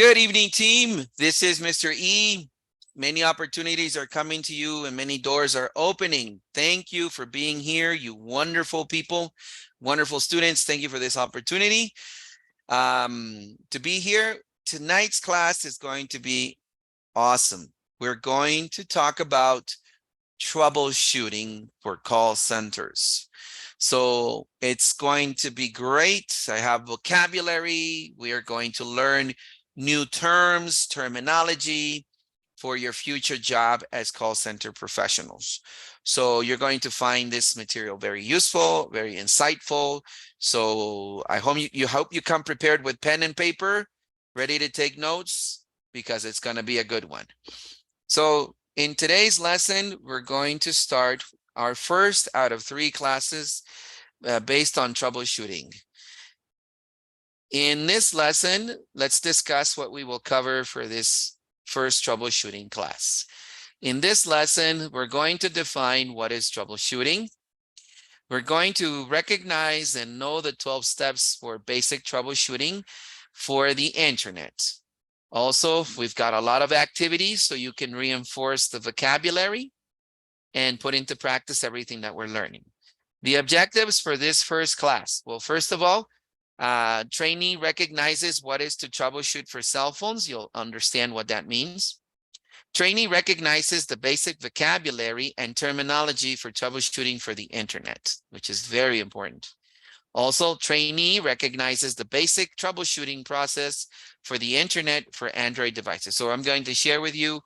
Good evening, team. This is Mr. E. Many opportunities are coming to you and many doors are opening. Thank you for being here, you wonderful people, wonderful students. Thank you for this opportunity to be here. Tonight's class is going to be awesome. We're going to talk about troubleshooting for call centers. So it's going to be great. I have vocabulary. We are going to learn new terms, terminology for your future job as call center professionals. So you're going to find this material very useful, very insightful. So I hope you come prepared with pen and paper, ready to take notes, because it's going to be a good one. So in today's lesson, we're going to start our first out of 3 classes based on troubleshooting. In this lesson, let's discuss what we will cover for this first troubleshooting class. In this lesson, we're going to define what is troubleshooting. We're going to recognize and know the 12 steps for basic troubleshooting for the internet. Also, we've got a lot of activities so you can reinforce the vocabulary and put into practice everything that we're learning. The objectives for this first class. Well, first of all, trainee recognizes what is to troubleshoot for cell phones. You'll understand what that means. Trainee recognizes the basic vocabulary and terminology for troubleshooting for the internet, which is very important. Also, trainee recognizes the basic troubleshooting process for the internet for Android devices. So I'm going to share with you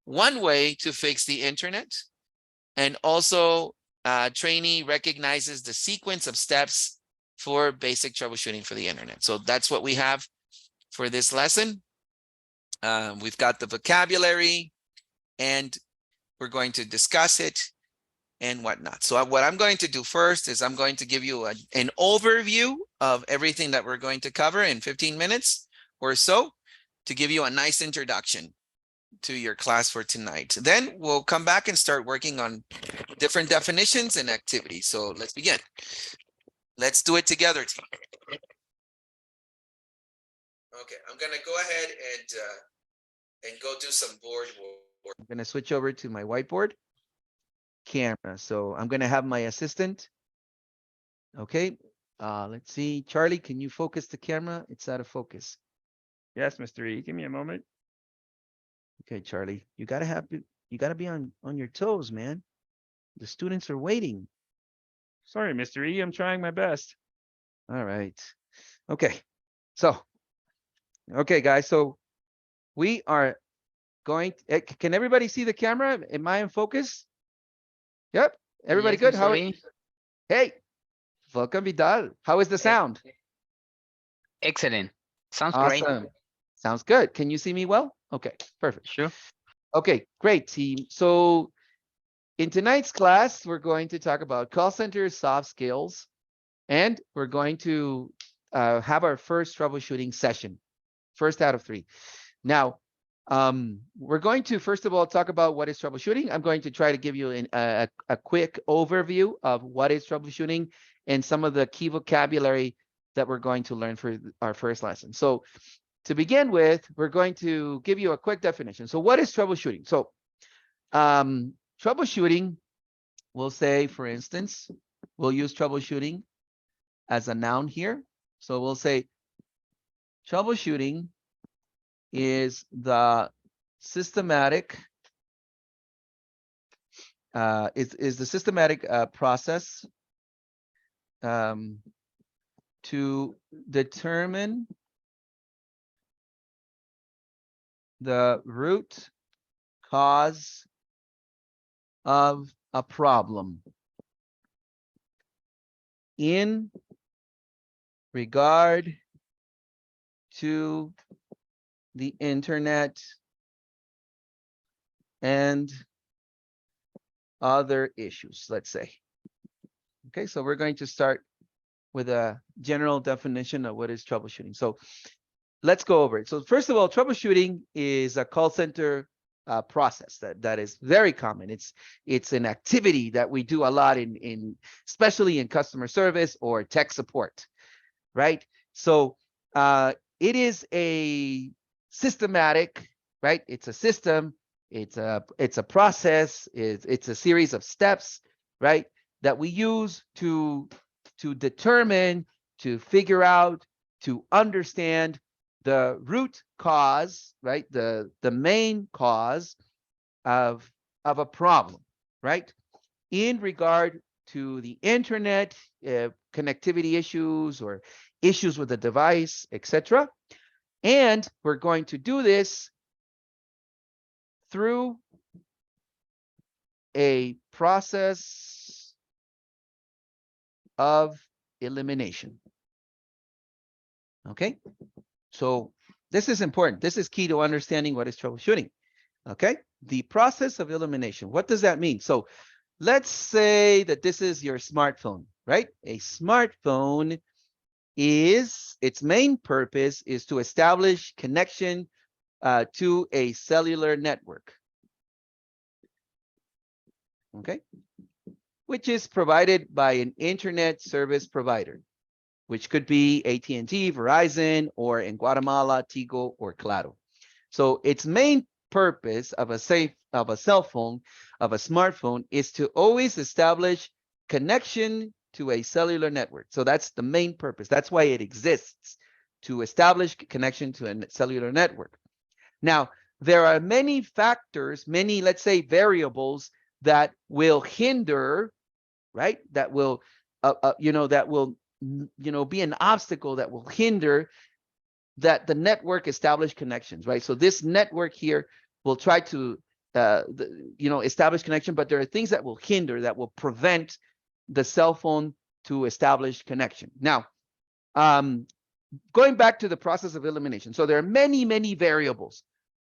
one way to fix the internet. And also, trainee recognizes the sequence of steps for basic troubleshooting for the internet. So that's what we have for this lesson. We've got the vocabulary and we're going to discuss it and whatnot. So what I'm going to do first is I'm going to give you an overview of everything that we're going to cover in 15 minutes or so to give you a nice introduction to your class for tonight. Then we'll come back and start working on different definitions and activities. So let's begin. Let's do it together. Okay, I'm gonna go ahead and go do some board work. I'm gonna switch over to my whiteboard camera. So I'm gonna have my assistant. Okay, let's see. Charlie, can you focus the camera? It's out of focus. Yes, Mr. E. Give me a moment. Okay, Charlie, you gotta be on your toes, man. The students are waiting. Sorry, Mr. E. I'm trying my best. All right. Okay. So, okay, guys. So we are going. Can everybody see the camera? Am I in focus? Yep. Everybody Yes, good? Mr. How? E. Hey, welcome, Vidal. How is the sound? Excellent. Sounds great. Awesome. Sounds good. Can you see me well? Okay, perfect. Sure. Okay, great, team. So in tonight's class, we're going to talk about call center soft skills, and we're going to have our first troubleshooting session, first out of 3. Now, we're going to, first of all, talk about what is troubleshooting. I'm going to try to give you a quick overview of what is troubleshooting and some of the key vocabulary that we're going to learn for our first lesson. So to begin with, we're going to give you a quick definition. So what is troubleshooting? So troubleshooting, we'll say, for instance, we'll use troubleshooting as a noun here. So we'll say troubleshooting is the systematic is the systematic process to determine the root cause of a problem in regard to the internet and other issues, let's say. Okay, so we're going to start with a general definition of what is troubleshooting. So let's go over it. So first of all, troubleshooting is a call center process that is very common. It's an activity that we do a lot in especially in customer service or tech support, right? So it is a systematic, right? It's a system. It's a process. It's a series of steps, right? That we use to determine, to figure out, to understand the root cause, right? The main cause of a problem, right? In regard to the internet, connectivity issues or issues with the device, etc. And we're going to do this through a process of elimination. Okay, so this is important. This is key to understanding what is troubleshooting. Okay, the process of elimination. What does that mean? So let's say that this is your smartphone, right? A smartphone is, its main purpose is to establish connection to a cellular network. Okay, which is provided by an internet service provider, which could be AT&T, Verizon, or in Guatemala, Tigo or Claro. So its main purpose of a cell phone, of a smartphone, is to always establish connection to a cellular network. So that's the main purpose. That's why it exists, to establish connection to a cellular network. Now, there are many factors, many, let's say, variables that will hinder, right? That will, that will, be an obstacle that will hinder that the network establish connections, right? So this network here will try to, establish connection, but there are things that will hinder, that will prevent the cell phone to establish connection. Now, going back to the process of elimination. So there are many, many variables.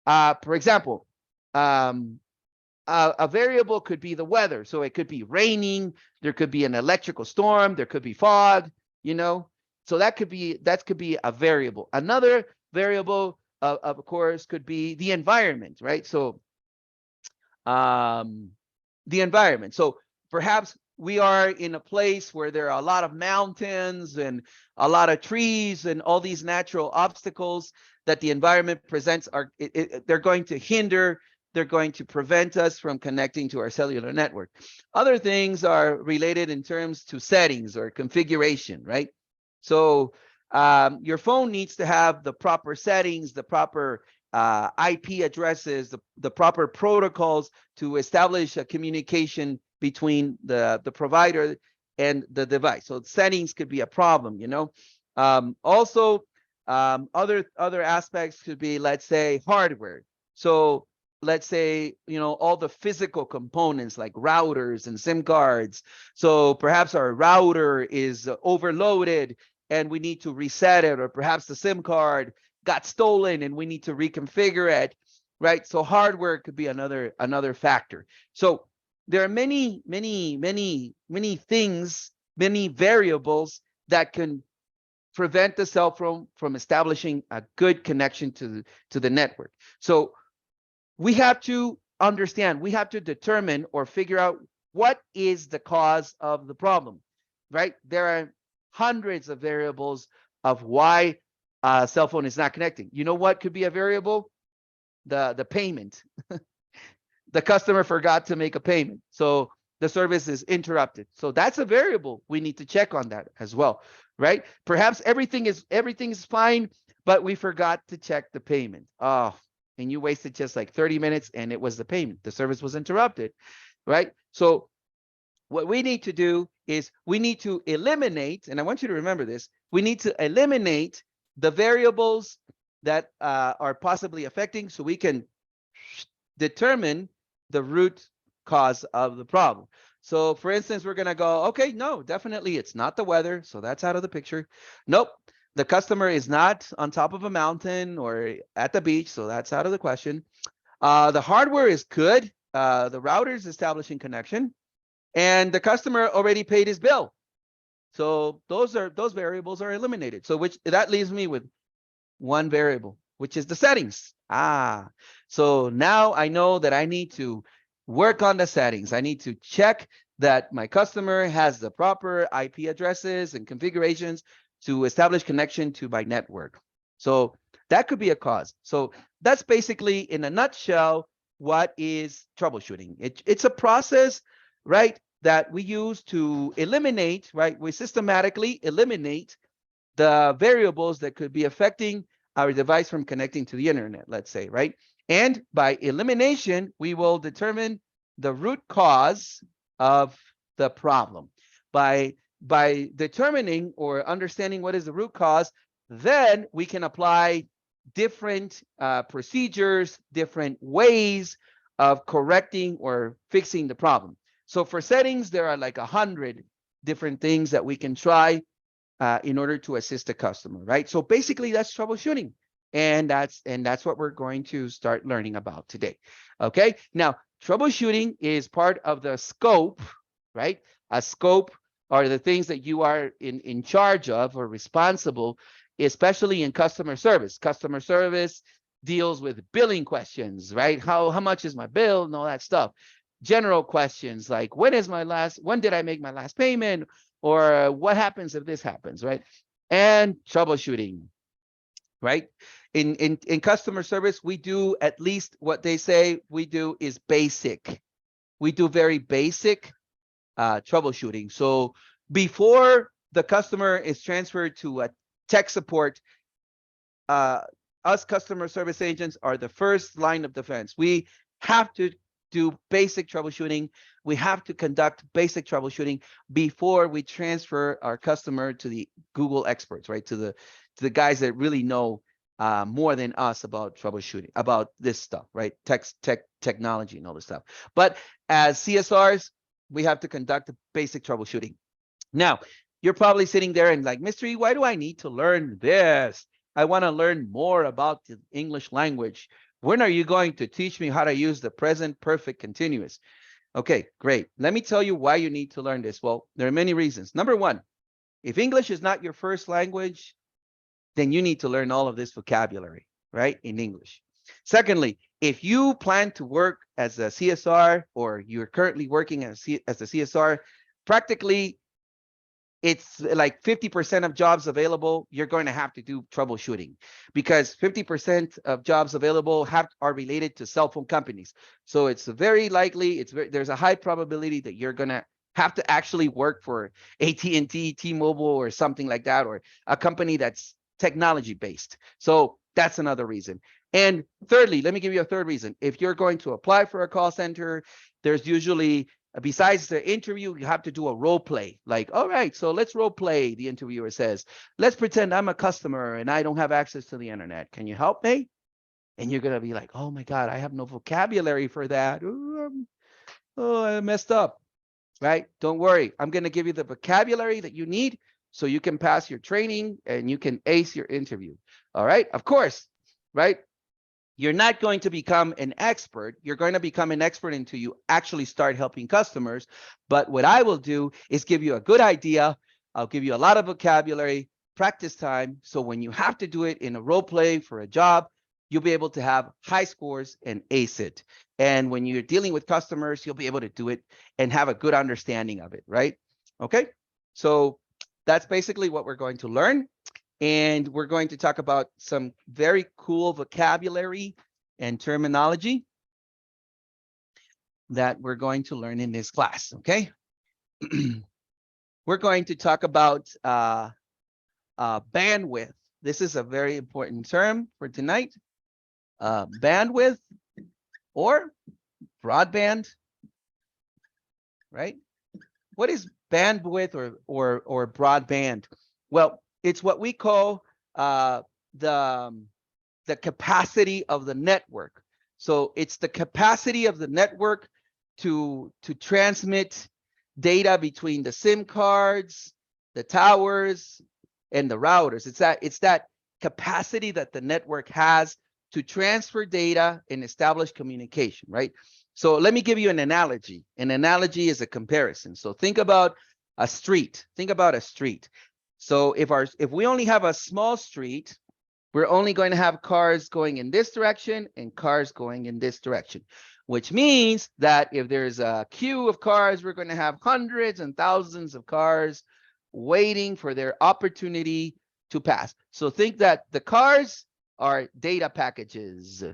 For example, a variable could be the weather. So it could be raining, there could be an electrical storm, there could be fog, so that could be a variable. Another variable, of course, could be the environment, right? So the environment. So perhaps we are in a place where there are a lot of mountains and a lot of trees and all these natural obstacles that the environment presents they're going to hinder, they're going to prevent us from connecting to our cellular network. Other things are related in terms to settings or configuration, right? So your phone needs to have the proper settings, the proper IP addresses, the proper protocols to establish a communication between the provider and the device. So settings could be a problem, also, other aspects could be, let's say, hardware. So let's say, all the physical components like routers and SIM cards. So perhaps our router is overloaded and we need to reset it, or perhaps the SIM card got stolen and we need to reconfigure it, right? So hardware could be another factor. So there are many things, many variables that can prevent the cell phone from establishing a good connection to the network. So we have to understand, we have to determine or figure out what is the cause of the problem, right? There are hundreds of variables of why a cell phone is not connecting. You know what could be a variable? The payment. The customer forgot to make a payment, so the service is interrupted. So that's a variable. We need to check on that as well, right? Perhaps everything is fine, but we forgot to check the payment. Oh, and you wasted just like 30 minutes and it was the payment. The service was interrupted, right? So what we need to do is we need to eliminate, and I want you to remember this, we need to eliminate the variables that are possibly affecting, so we can determine the root cause of the problem. So for instance, we're going to go, okay, no, definitely it's not the weather. So that's out of the picture. Nope. The customer is not on top of a mountain or at the beach. So that's out of the question. The hardware is good. The router is establishing connection and the customer already paid his bill. So those variables are eliminated. So that leaves me with one variable, which is the settings. So now I know that I need to work on the settings. I need to check that my customer has the proper IP addresses and configurations to establish connection to my network. So That could be a cause. So that's basically, in a nutshell, what is troubleshooting. It's a process, right, that we use to eliminate, right? We systematically eliminate the variables that could be affecting our device from connecting to the internet, let's say, right? And by elimination, we will determine the root cause of the problem. By determining or understanding what is the root cause, then we can apply different procedures, different ways of correcting or fixing the problem. So for settings, there are like 100 different things that we can try in order to assist the customer, right? So basically that's troubleshooting. And that's what we're going to start learning about today. Okay, now troubleshooting is part of the scope, right? A scope are the things that you are in charge of or responsible, especially in customer service. Customer service deals with billing questions, right? How much is my bill and all that stuff. General questions like when did I make my last payment, or what happens if this happens, right? And troubleshooting, right? In customer service, we do at least what they say we do is basic. We do very basic troubleshooting. So before the customer is transferred to a tech support, us customer service agents are the first line of defense. We have to do basic troubleshooting. We have to conduct basic troubleshooting before we transfer our customer to the Google experts, right? To the guys that really know more than us about troubleshooting, about this stuff, right? Technology and all this stuff. But as CSRs, we have to conduct basic troubleshooting. Now, you're probably sitting there and like, Mr. E, why do I need to learn this? I want to learn more about the English language. When are you going to teach me how to use the present perfect continuous? Okay, great. Let me tell you why you need to learn this. Well, there are many reasons. Number one, if English is not your first language, then you need to learn all of this vocabulary, right, in English. Secondly, if you plan to work as a CSR or you're currently working as a CSR, practically it's like 50% of jobs available, you're going to have to do troubleshooting, because 50% of jobs available are related to cell phone companies. So it's very likely, there's a high probability that you're going to have to actually work for AT&T, T-Mobile, or something like that, or a company that's technology based. So that's another reason. And thirdly, let me give you a third reason. If you're going to apply for a call center, there's usually, besides the interview, you have to do a role play. Like, all right, so let's role play, the interviewer says. Let's pretend I'm a customer and I don't have access to the internet. Can you help me? And you're going to be like, oh my God, I have no vocabulary for that. Oh, I messed up, right? Don't worry. I'm going to give you the vocabulary that you need so you can pass your training and you can ace your interview. All right, of course, right? You're not going to become an expert. You're going to become an expert until you actually start helping customers. But what I will do is give you a good idea. I'll give you a lot of vocabulary, practice time. So when you have to do it in a role play for a job, you'll be able to have high scores and ace it. And when you're dealing with customers, you'll be able to do it and have a good understanding of it, right? Okay, so that's basically what we're going to learn. And we're going to talk about some very cool vocabulary and terminology that we're going to learn in this class, okay? We're going to talk about bandwidth. This is a very important term for tonight. Bandwidth or broadband, right? What is bandwidth or broadband? Well, it's what we call the capacity of the network. So it's the capacity of the network to transmit data between the SIM cards, the towers, and the routers. It's that capacity that the network has to transfer data and establish communication, right? So let me give you an analogy. An analogy is a comparison. So think about a street. Think about a street. So if we only have a small street, we're only going to have cars going in this direction and cars going in this direction, which means that if there's a queue of cars, we're going to have hundreds and thousands of cars waiting for their opportunity to pass. So think that the cars are data packages.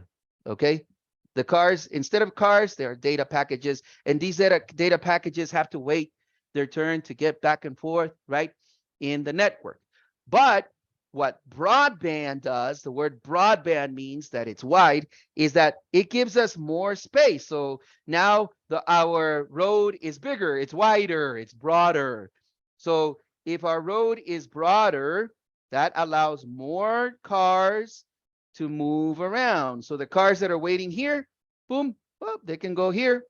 Okay. The cars, instead of cars, they are data packages. And these data packages have to wait their turn to get back and forth, right, in the network. But what broadband does, the word broadband means that it's wide, is that it gives us more space. So now our road is bigger, it's wider, it's broader. So if our road is broader, that allows more cars to move around. So the cars that are waiting here, boom, boom, they can go here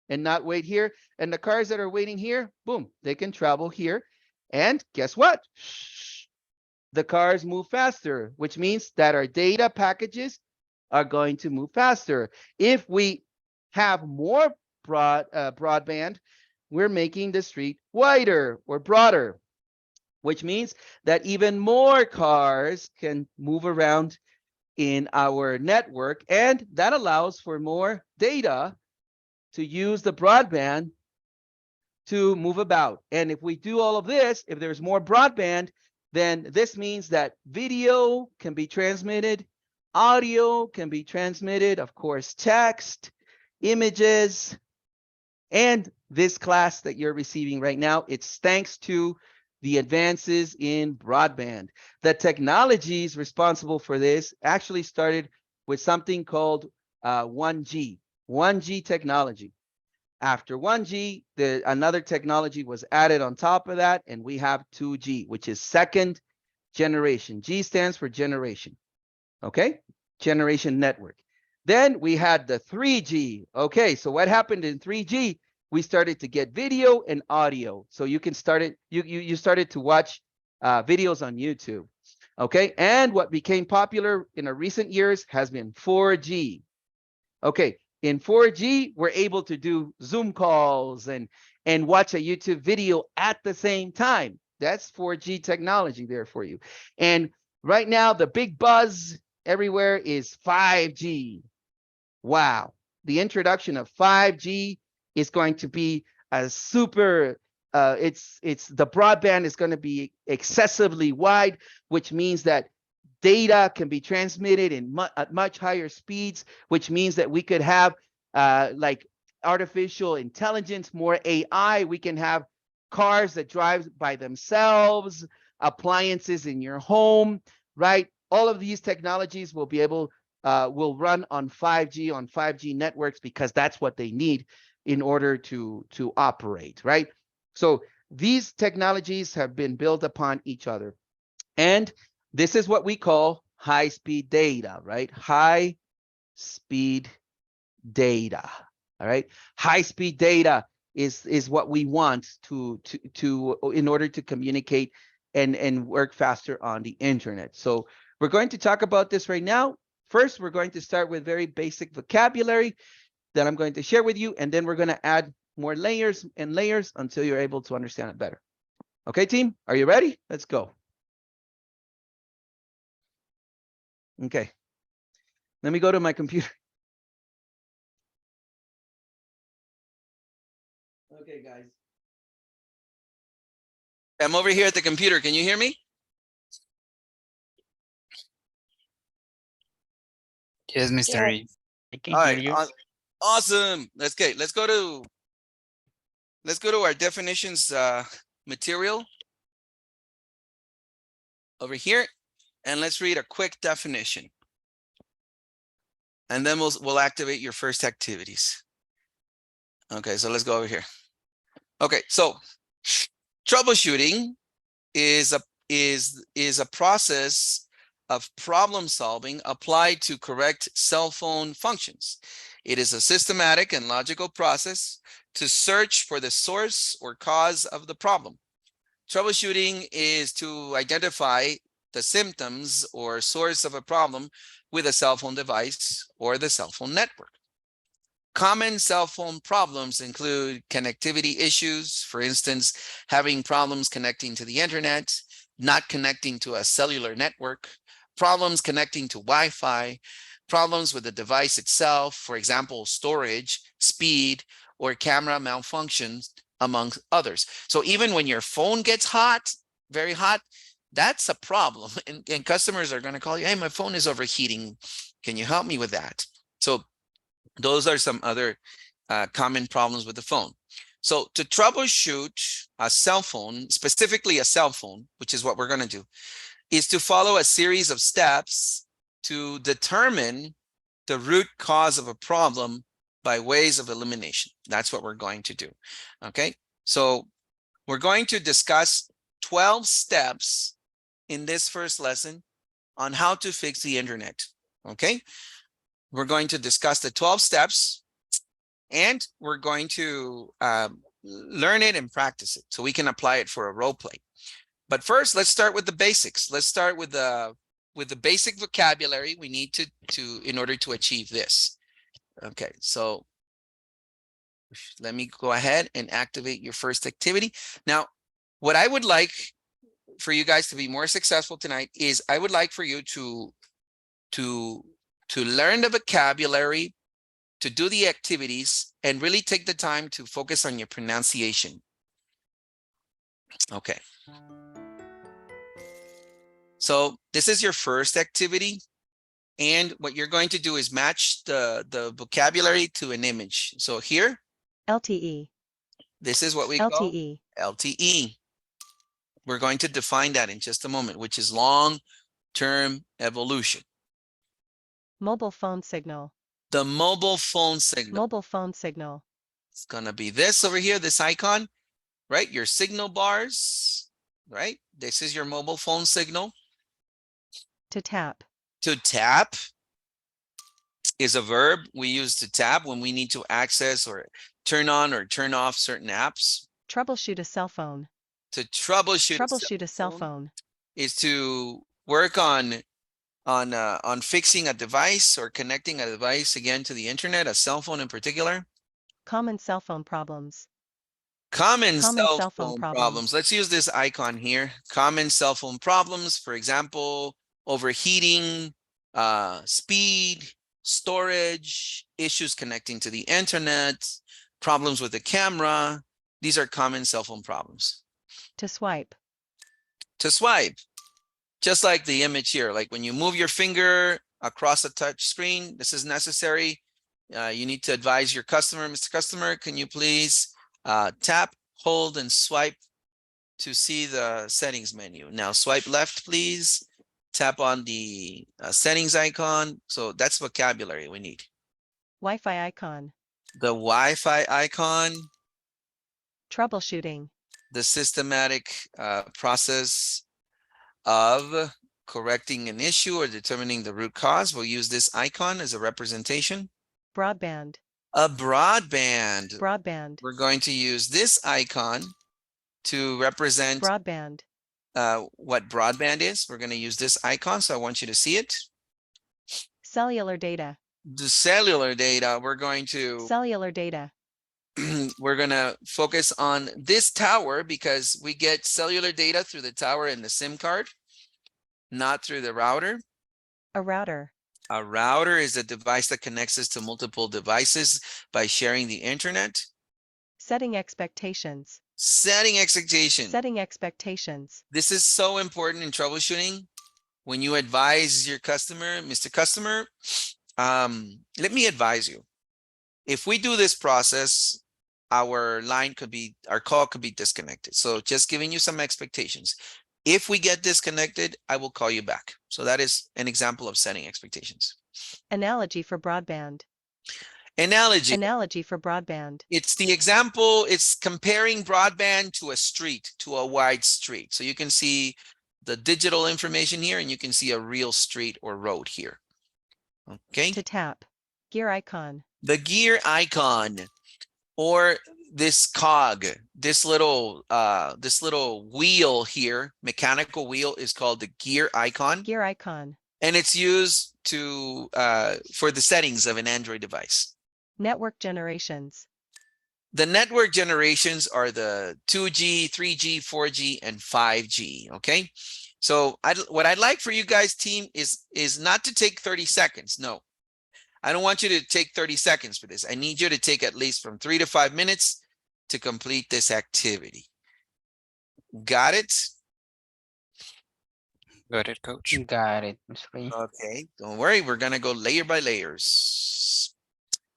and not wait here. And the cars that are waiting here, boom, they can travel here. And guess what? The cars move faster, which means that our data packages are going to move faster. If we have more broadband, we're making the street wider or broader, which means that even more cars can move around in our network, and that allows for more data to use the broadband to move about. And if we do all of this, if there's more broadband, then this means that video can be transmitted, audio can be transmitted, of course, text, images, and this class that you're receiving right now, it's thanks to the advances in broadband. The technologies responsible for this actually started with something called 1G technology. After 1G, another technology was added on top of that, and we have 2G, which is second generation. G stands for generation, okay? Generation network. Then we had the 3G. Okay, so what happened in 3G? We started to get video and audio. So you can start it, you started to watch videos on YouTube. Okay, and what became popular in the recent years has been 4G. Okay, in 4G, we're able to do Zoom calls and watch a YouTube video at the same time. That's 4G technology there for you. And right now, the big buzz everywhere is 5G. Wow, the introduction of 5G is going to be a super, the broadband is going to be excessively wide, which means that data can be transmitted at much higher speeds, which means that we could have like artificial intelligence, more AI. We can have cars that drive by themselves, appliances in your home, right? All of these technologies will be able, will run on 5G networks, because that's what they need in order to operate, right? So these technologies have been built upon each other. And this is what we call high-speed data, right? High-speed data, all right? High-speed data is what we want to in order to communicate and work faster on the internet. So we're going to talk about this right now. First, we're going to start with very basic vocabulary that I'm going to share with you, and then we're going to add more layers and layers until you're able to understand it better. Okay, team, are you ready? Let's go. Okay, let me go to my computer. Okay, guys. I'm over here at the computer. Can you hear me? Yes, Mr. E. I can All hear right, you. awesome. Let's go to our definitions material over here, and let's read a quick definition. And then we'll activate your first activities. Okay, so let's go over here. Okay, so troubleshooting is a process of problem solving applied to correct cell phone functions. It is a systematic and logical process to search for the source or cause of the problem. Troubleshooting is to identify the symptoms or source of a problem with a cell phone device or the cell phone network. Common cell phone problems include connectivity issues, for instance, having problems connecting to the internet, not connecting to a cellular network, problems connecting to Wi-Fi, problems with the device itself, for example, storage, speed, or camera malfunctions, among others. So even when your phone gets hot, very hot, That's a problem. And customers are going to call you, hey, my phone is overheating. Can you help me with that? So those are some other common problems with the phone. So to troubleshoot a cell phone, specifically a cell phone, which is what we're going to do, is to follow a series of steps to determine the root cause of a problem by ways of elimination. That's what we're going to do. Okay, so we're going to discuss 12 steps in this first lesson on how to fix the internet. Okay, we're going to discuss the 12 steps, and we're going to learn it and practice it so we can apply it for a role play. But first, let's start with the basics. Let's start with the basic vocabulary we need to in order to achieve this. Okay, so let me go ahead and activate your first activity. Now, what I would like for you guys to be more successful tonight is I would like for you to learn the vocabulary, to do the activities, and really take the time to focus on your pronunciation. Okay. So this is your first activity. And what you're going to do is match the vocabulary to an image. So here, LTE, this is what we call LTE, LTE. We're going to define that in just a moment, which is long-term evolution. mobile phone signal, The mobile phone signal. mobile phone signal, It's going to be this over here, this icon, right? Your signal bars, right? This is your mobile phone signal. to tap, To tap is a verb we use to tap when we need to access or turn on or turn off certain apps. troubleshoot a cell phone, To troubleshoot a cell phone, is to work on fixing a device or connecting a device again to the internet, a cell phone in particular. common cell phone problems, Common cell cell phone phone problems. problems. Let's use this icon here. Common cell phone problems, for example, overheating, speed, storage, issues connecting to the internet, problems with the camera. These are common cell phone problems. to swipe, To swipe, just like the image here, like when you move your finger across a touch screen, this is necessary. You need to advise your customer, Mr. Customer, can you please tap, hold, and swipe to see the settings menu. Now swipe left, please. Tap on the settings icon. So that's vocabulary we need. Wi-Fi icon, The Wi-Fi icon, troubleshooting, the systematic process of correcting an issue or determining the root cause. We'll use this icon as a representation. broadband, A broadband. broadband, We're going to use this icon to represent broadband, what broadband is. We're going to use this icon, so I want you to see it. cellular data, The cellular data, we're going to cellular data, we're going to focus on this tower because we get cellular data through the tower and the SIM card, not through the router. a router, A router is a device that connects us to multiple devices by sharing the internet. setting expectations, Setting expectations. setting expectations, This is so important in troubleshooting. When you advise your customer, Mr. Customer, let me advise you. If we do this process, our call could be disconnected. So just giving you some expectations. If we get disconnected, I will call you back. So that is an example of setting expectations. analogy for broadband, Analogy. analogy for broadband, It's the example, it's comparing broadband to a street, to a wide street. So you can see the digital information here and you can see a real street or road here. Okay. to tap, gear icon, The gear icon, or this cog, this little wheel here, mechanical wheel, is called the gear icon. gear icon, And it's used for the settings of an Android device. network generations, The network generations are the 2G, 3G, 4G, and 5G. Okay. So what I'd like for you guys, team, is not to take 30 seconds. No, I don't want you to take 30 seconds for this. I need you to take at least from 3 to 5 minutes to complete this activity. Got it? Got it, coach. Got it, Mr. E. Okay, don't worry. We're going to go layer by layers.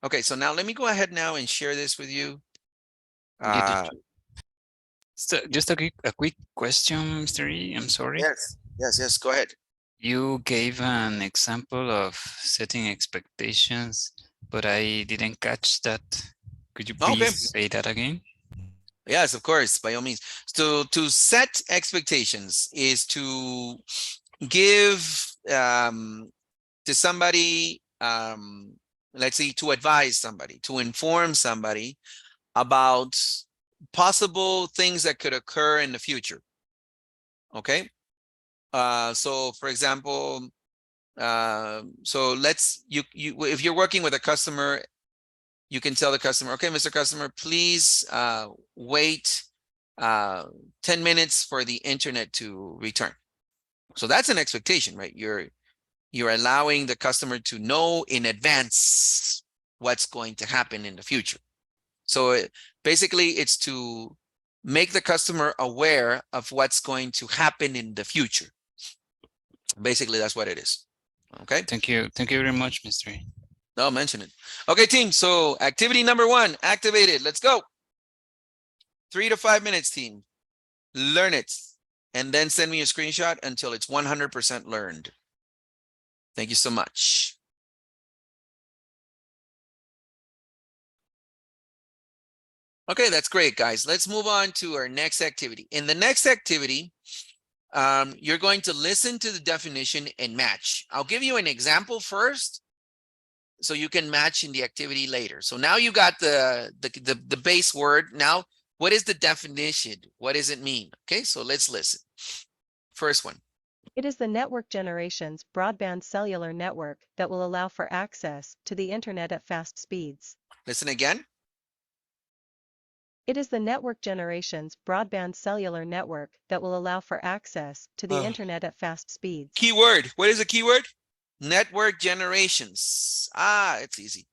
Okay, so now let me go ahead now and share this with you. So just a quick question, Mr. E. I'm sorry. Yes, go ahead. You gave an example of setting expectations, but I didn't catch that. Could you Okay. please say that again? Yes, of course, by all means. So to set expectations is to give to somebody, let's say to advise somebody, to inform somebody about possible things that could occur in the future. Okay. So for example, so if you're working with a customer, you can tell the customer, okay, Mr. Customer, please wait 10 minutes for the internet to return. So that's an expectation, right? You're allowing the customer to know in advance what's going to happen in the future. So basically it's to make the customer aware of what's going to happen in the future. Basically, that's what it is. Okay. Thank you. Thank you very much, Mr. E. I'll mention it. Okay, team. So activity number 1, activated. Let's go. 3 to 5 minutes, team. Learn it. And then send me a screenshot until it's 100% learned. Thank you so much. Okay, that's great, guys. Let's move on to our next activity. In the next activity, you're going to listen to the definition and match. I'll give you an example first, so you can match in the activity later. So now you got the base word. Now, what is the definition? What does it mean? Okay, so let's listen. First one. It is the network generation's broadband cellular network that will allow for access to the internet at fast speeds. Listen again. It is the network generation's broadband cellular network that will allow for access to the internet at fast speeds. Keyword. What is a keyword? Network generations. It's easy.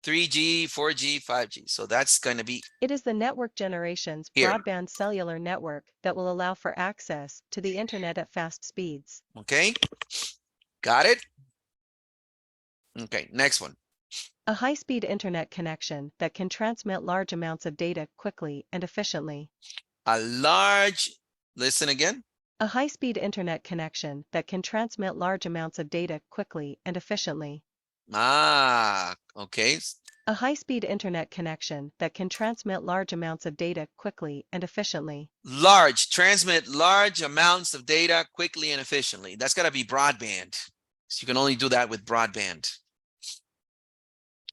3G, 4G, 5G. So that's going to be. It is the network generation's Here. broadband cellular network that will allow for access to the internet at fast speeds. Okay. Got it? Okay, next one. A high-speed internet connection that can transmit large amounts of data quickly and efficiently. Listen again. A high-speed internet connection that can transmit large amounts of data quickly and efficiently. Okay. A high-speed internet connection that can transmit large amounts of data quickly and efficiently. Transmit large amounts of data quickly and efficiently. That's got to be broadband. So you can only do that with broadband.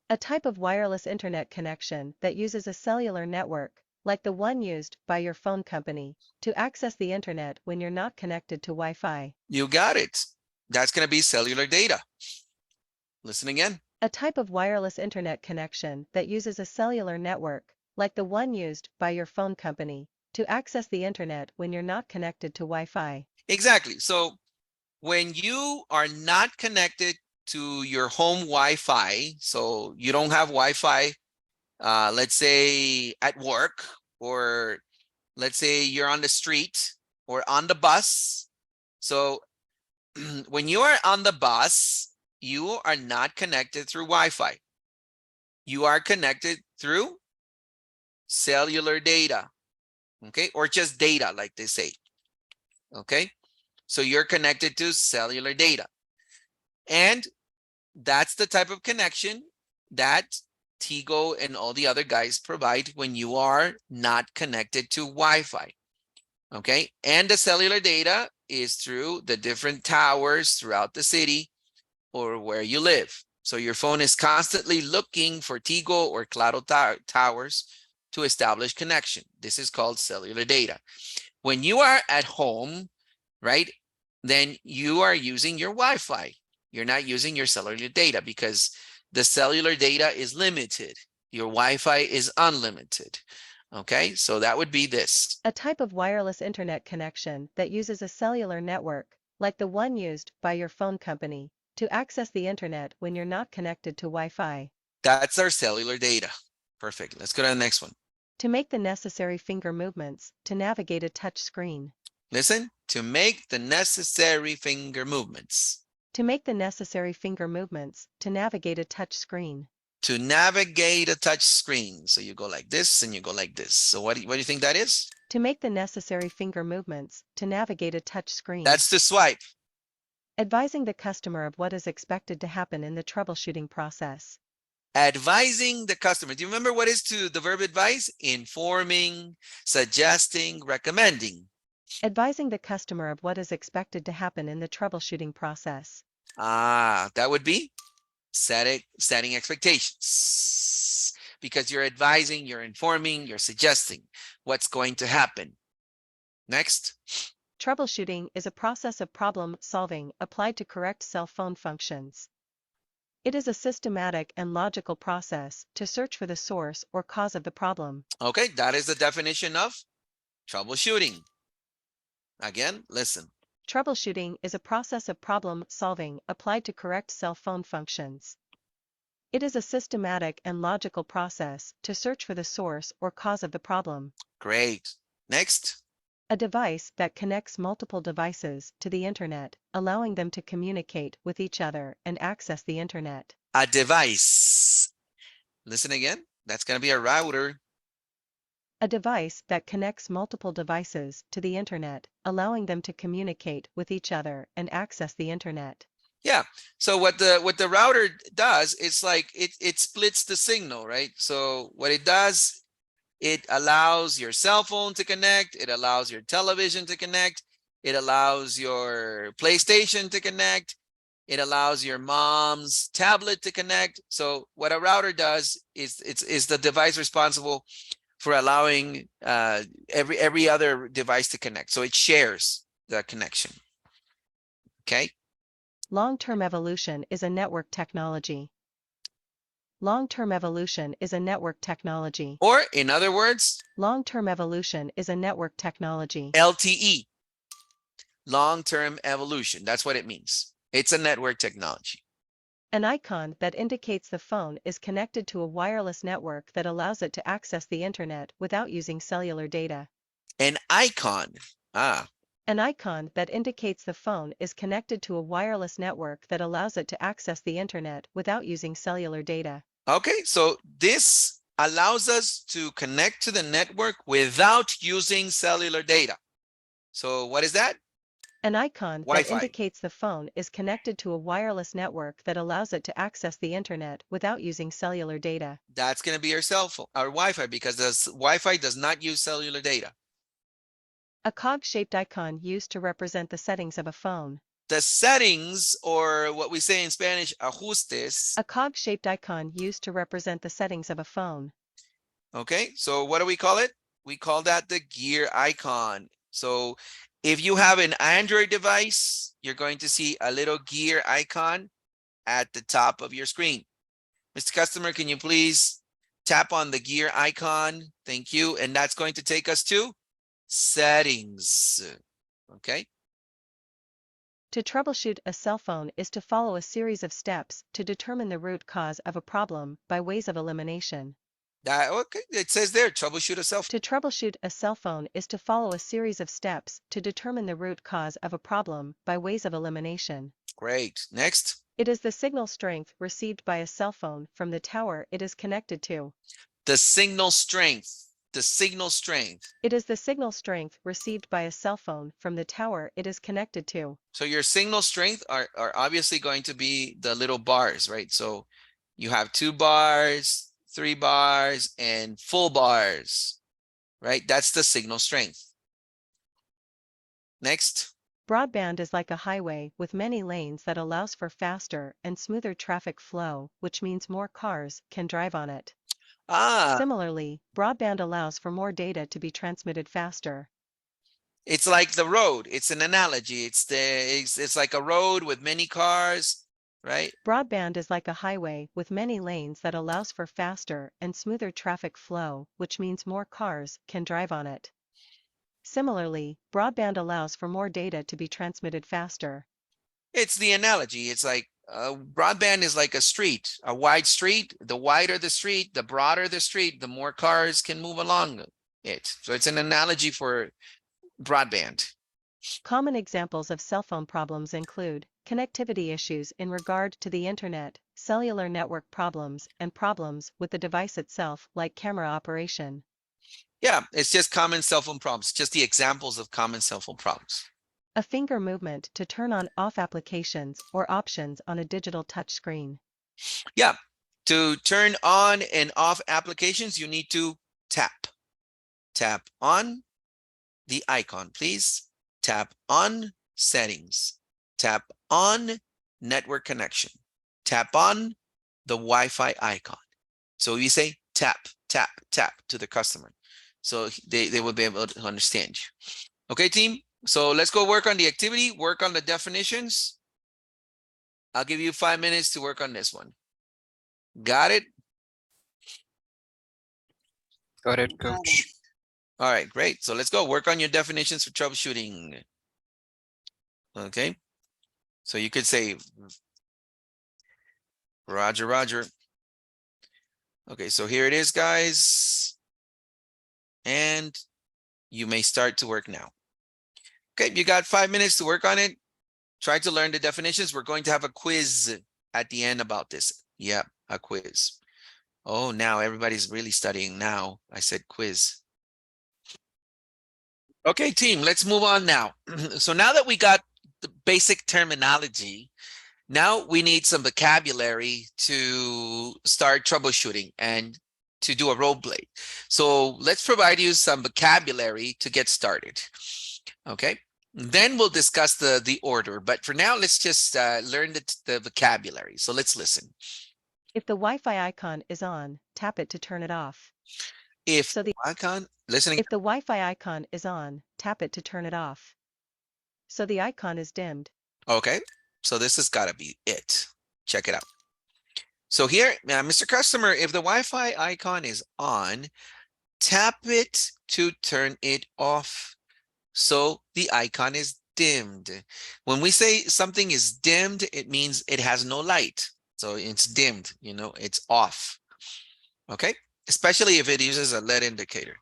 A type of wireless internet connection that uses a cellular network, like the one used by your phone company, to access the internet when you're not connected to Wi-Fi. You got it. That's going to be cellular data. Listen again. A type of wireless internet connection that uses a cellular network, like the one used by your phone company, to access the internet when you're not connected to Wi-Fi. Exactly. So when you are not connected to your home Wi-Fi, so you don't have Wi-Fi, let's say at work, or let's say you're on the street or on the bus. So when you are on the bus, you are not connected through Wi-Fi. You are connected through cellular data, okay? Or just data, like they say, okay? So you're connected to cellular data. And that's the type of connection that Tigo and all the other guys provide when you are not connected to Wi-Fi, okay? And the cellular data is through the different towers throughout the city or where you live. So your phone is constantly looking for Tigo or Claro towers to establish connection. This is called cellular data. When you are at home, right, then you are using your Wi-Fi. You're not using your cellular data because the cellular data is limited. Your Wi-Fi is unlimited. Okay, so that would be this. A type of wireless internet connection that uses a cellular network, like the one used by your phone company, to access the internet when you're not connected to Wi-Fi. That's our cellular data. Perfect. Let's go to the next one. To make the necessary finger movements to navigate a touch screen. Listen, To make the necessary finger movements. To make the necessary finger movements to navigate a touch screen. To navigate a touch screen. So you go like this and you go like this. So what do you think that is? To make the necessary finger movements to navigate a touch screen. That's to swipe. Advising the customer of what is expected to happen in the troubleshooting process. Advising the customer. Do you remember what is to the verb advise? Informing, suggesting, recommending. Advising the customer of what is expected to happen in the troubleshooting process. That would be setting expectations. Because you're advising, you're informing, you're suggesting what's going to happen. Next. Troubleshooting is a process of problem solving applied to correct cell phone functions. It is a systematic and logical process to search for the source or cause of the problem. Okay, that is the definition of troubleshooting. Again, listen. Troubleshooting is a process of problem solving applied to correct cell phone functions. It is a systematic and logical process to search for the source or cause of the problem. Great. Next. A device that connects multiple devices to the internet, allowing them to communicate with each other and access the internet. A device. Listen again. That's going to be a router. A device that connects multiple devices to the internet, allowing them to communicate with each other and access the internet. Yeah. So what the router does, it's like it splits the signal, right? So what it does, it allows your cell phone to connect. It allows your television to connect. It allows your PlayStation to connect. It allows your mom's tablet to connect. So what a router does is it's the device responsible for allowing every other device to connect. So it shares the connection. Okay. Long-term evolution is a network technology. Long-term evolution is a network technology. Or in other words, long-term evolution is a network technology. LTE, long-term evolution. That's what it means. It's a network technology. An icon that indicates the phone is connected to a wireless network that allows it to access the internet without using cellular data. An icon. An icon that indicates the phone is connected to a wireless network that allows it to access the internet without using cellular data. Okay, so this allows us to connect to the network without using cellular data. So what is that? An icon Wi-Fi. that indicates the phone is connected to a wireless network that allows it to access the internet without using cellular data. That's going to be your cell phone, our Wi-Fi, because the Wi-Fi does not use cellular data. A cog-shaped icon used to represent the settings of a phone. The settings, or what we say in Spanish, ajustes. A cog-shaped icon used to represent the settings of a phone. Okay, so what do we call it? We call that the gear icon. So if you have an Android device, you're going to see a little gear icon at the top of your screen. Mr. Customer, can you please tap on the gear icon? Thank you. And that's going to take us to settings. Okay. To troubleshoot a cell phone is to follow a series of steps to determine the root cause of a problem by ways of elimination. Okay, it says there, troubleshoot a cell phone. To troubleshoot a cell phone is to follow a series of steps to determine the root cause of a problem by ways of elimination. Great. Next. It is the signal strength received by a cell phone from the tower it is connected to. The signal strength. The signal strength. It is the signal strength received by a cell phone from the tower it is connected to. So your signal strength are obviously going to be the little bars, right? So you have 2 bars, 3 bars, and full bars, right? That's the signal strength. Next. Broadband is like a highway with many lanes that allows for faster and smoother traffic flow, which means more cars can drive on it. Similarly, broadband allows for more data to be transmitted faster. It's like the road. It's an analogy. It's like a road with many cars, right? Broadband is like a highway with many lanes that allows for faster and smoother traffic flow, which means more cars can drive on it. Similarly, broadband allows for more data to be transmitted faster. It's the analogy. It's like broadband is like a street, a wide street. The wider the street, the broader the street, the more cars can move along it. So it's an analogy for broadband. Common examples of cell phone problems include connectivity issues in regard to the internet, cellular network problems, and problems with the device itself like camera operation. Yeah, it's just common cell phone problems, just the examples of common cell phone problems. A finger movement to turn on off applications or options on a digital touchscreen. Yeah, to turn on and off applications, you need to tap. Tap on the icon, please. Tap on settings. Tap on network connection. Tap on the Wi-Fi icon. So you say tap, tap, tap to the customer. So they will be able to understand you. Okay, team? So let's go work on the activity, work on the definitions. I'll give you 5 minutes to work on this one. Got it? Got it, coach. All right, great. So let's go work on your definitions for troubleshooting. Okay. So you could say, Roger, Roger. Okay, so here it is, guys. And you may start to work now. Okay, you got 5 minutes to work on it. Try to learn the definitions. We're going to have a quiz at the end about this. Yep, a quiz. Oh, now everybody's really studying now. I said quiz. Okay, team, let's move on now. So now that we got the basic terminology, now we need some vocabulary to start troubleshooting and to do a role play. So let's provide you some vocabulary to get started. Okay, then we'll discuss the order. But for now, let's just learn the vocabulary. So let's listen. If the Wi-Fi icon is on, tap it to turn it off. If So the icon, listening. If the Wi-Fi icon is on, tap it to turn it off. So the icon is dimmed. Okay, so this has got to be it. Check it out. So here, Mr. Customer, if the Wi-Fi icon is on, tap it to turn it off. So the icon is dimmed. When we say something is dimmed, it means it has no light. So it's dimmed, you know, it's off. Okay, especially if it uses a LED indicator.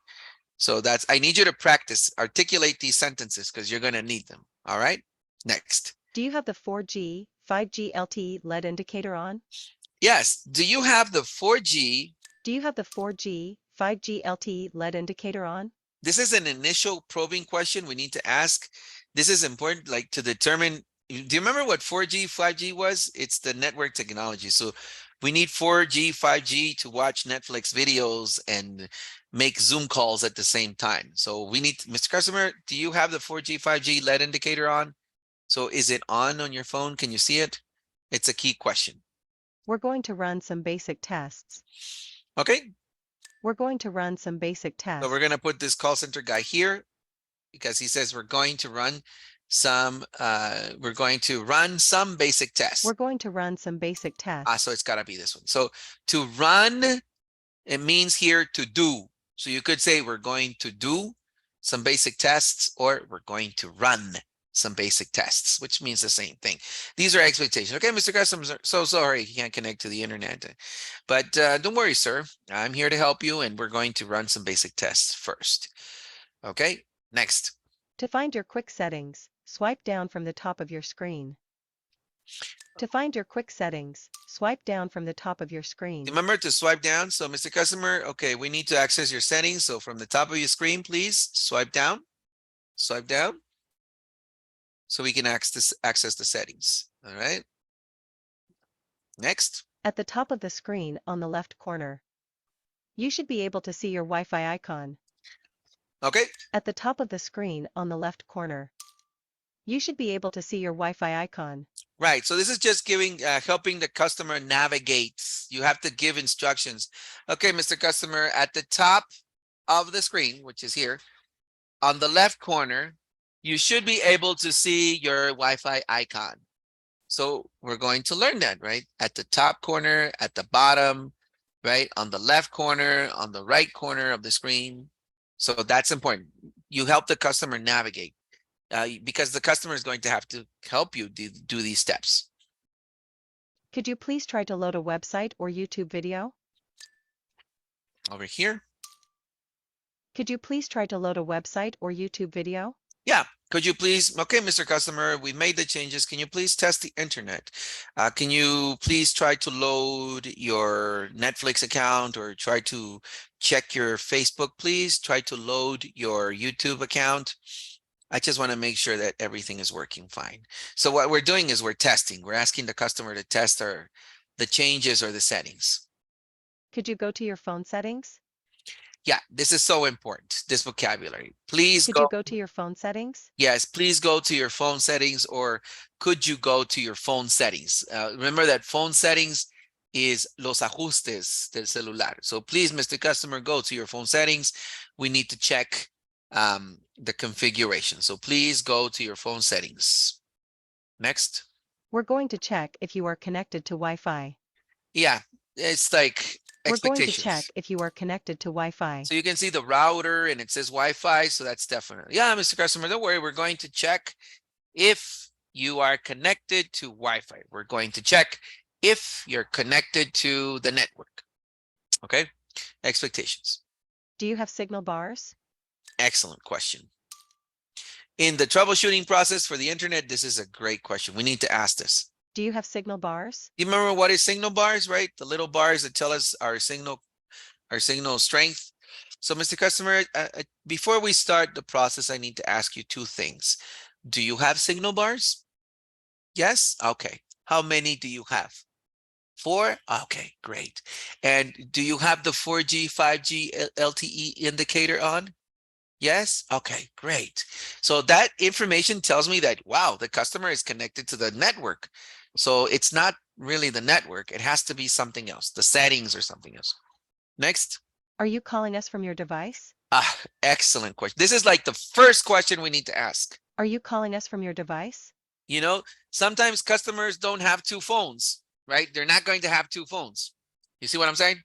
So that's, I need you to practice, articulate these sentences because you're going to need them. All right, next. Do you have the 4G, 5G LTE LED indicator on? Yes, do you have the 4G? Do you have the 4G, 5G LTE LED indicator on? This is an initial probing question we need to ask. This is important, like to determine, do you remember what 4G, 5G was? It's the network technology. So we need 4G, 5G to watch Netflix videos and make Zoom calls at the same time. So we need, Mr. Customer, do you have the 4G, 5G LED indicator on? So is it on your phone? Can you see it? It's a key question. We're going to run some basic tests. Okay, We're going to run some basic tests. so we're going to put this call center guy here because he says we're going to run some basic tests. We're going to run some basic tests. So it's got to be this one. So to run, it means here to do. So you could say we're going to do some basic tests or we're going to run some basic tests, which means the same thing. These are expectations. Okay, Mr. Customer, so sorry he can't connect to the internet. But don't worry, sir. I'm here to help you and we're going to run some basic tests first. Okay, next. To find your quick settings, swipe down from the top of your screen. To find your quick settings, swipe down from the top of your screen. Remember to swipe down. So Mr. Customer, okay, we need to access your settings. So from the top of your screen, please swipe down. Swipe down. So we can access the settings. All right. Next. At the top of the screen on the left corner, you should be able to see your Wi-Fi icon. Okay. At the top of the screen on the left corner, you should be able to see your Wi-Fi icon. Right. So this is just giving, helping the customer navigate. You have to give instructions. Okay, Mr. Customer, at the top of the screen, which is here, on the left corner, you should be able to see your Wi-Fi icon. So we're going to learn that, right? At the top corner, at the bottom, right? On the left corner, on the right corner of the screen. So that's important. You help the customer navigate because the customer is going to have to help you do these steps. Could you please try to load a website or YouTube video? Over here. Could you please try to load a website or YouTube video? Yeah, could you please, okay, Mr. Customer, we made the changes. Can you please test the internet? Can you please try to load your Netflix account or try to check your Facebook, please? Try to load your YouTube account. I just want to make sure that everything is working fine. So what we're doing is we're testing. We're asking the customer to test the changes or the settings. Could you go to your phone settings? Yeah, this is so important, this vocabulary. Please Could go. you go to your phone settings? Yes, please go to your phone settings, or could you go to your phone settings? Remember that phone settings is los ajustes del celular. So please, Mr. Customer, go to your phone settings. We need to check the configuration. So please go to your phone settings. Next. We're going to check if you are connected to Wi-Fi. Yeah, it's like We're going to expectations. check if you are connected to Wi-Fi. So you can see the router and it says Wi-Fi. So that's definitely, yeah, Mr. Customer, don't worry. We're going to check if you are connected to Wi-Fi. We're going to check if you're connected to the network. Okay, expectations. Do you have signal bars? Excellent question. In the troubleshooting process for the internet, this is a great question. We need to ask this. Do you have signal bars? You remember what is signal bars, right? The little bars that tell us our signal strength. So, Mr. Customer, before we start the process, I need to ask you two things. Do you have signal bars? Yes? Okay. How many do you have? 4? Okay, great. And do you have the 4G, 5G LTE indicator on? Yes? Okay, great. So that information tells me that, wow, the customer is connected to the network. So it's not really the network. It has to be something else, the settings or something else. Next. Are you calling us from your device? Excellent question. This is like the first question we need to ask. Are you calling us from your device? You know, sometimes customers don't have two phones, right? They're not going to have two phones. You see what I'm saying?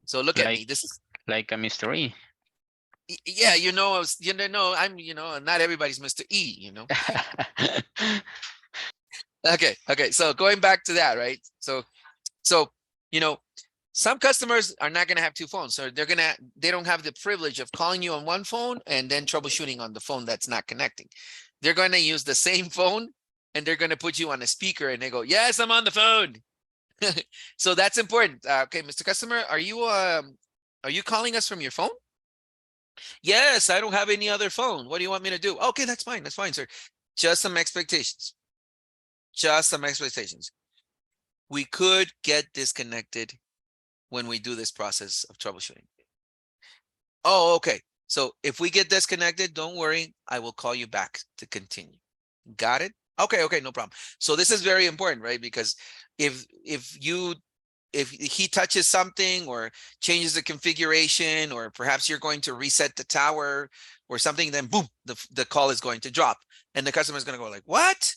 So look at me. This is like a Mr. E. Yeah, I'm, not everybody's Mr. E, Okay. So going back to that, right? So, some customers are not going to have two phones. So they don't have the privilege of calling you on one phone and then troubleshooting on the phone that's not connecting. They're going to use the same phone and they're going to put you on a speaker and they go, yes, I'm on the phone. So that's important. Okay, Mr. Customer, are you calling us from your phone? Yes, I don't have any other phone. What do you want me to do? Okay, that's fine. That's fine, sir. Just some expectations. We could get disconnected when we do this process of troubleshooting. Oh, okay. So if we get disconnected, don't worry. I will call you back to continue. Got it? Okay, no problem. So this is very important, right? Because if he touches something or changes the configuration, or perhaps you're going to reset the tower or something, then boom, the call is going to drop. And the customer is going to go like, what?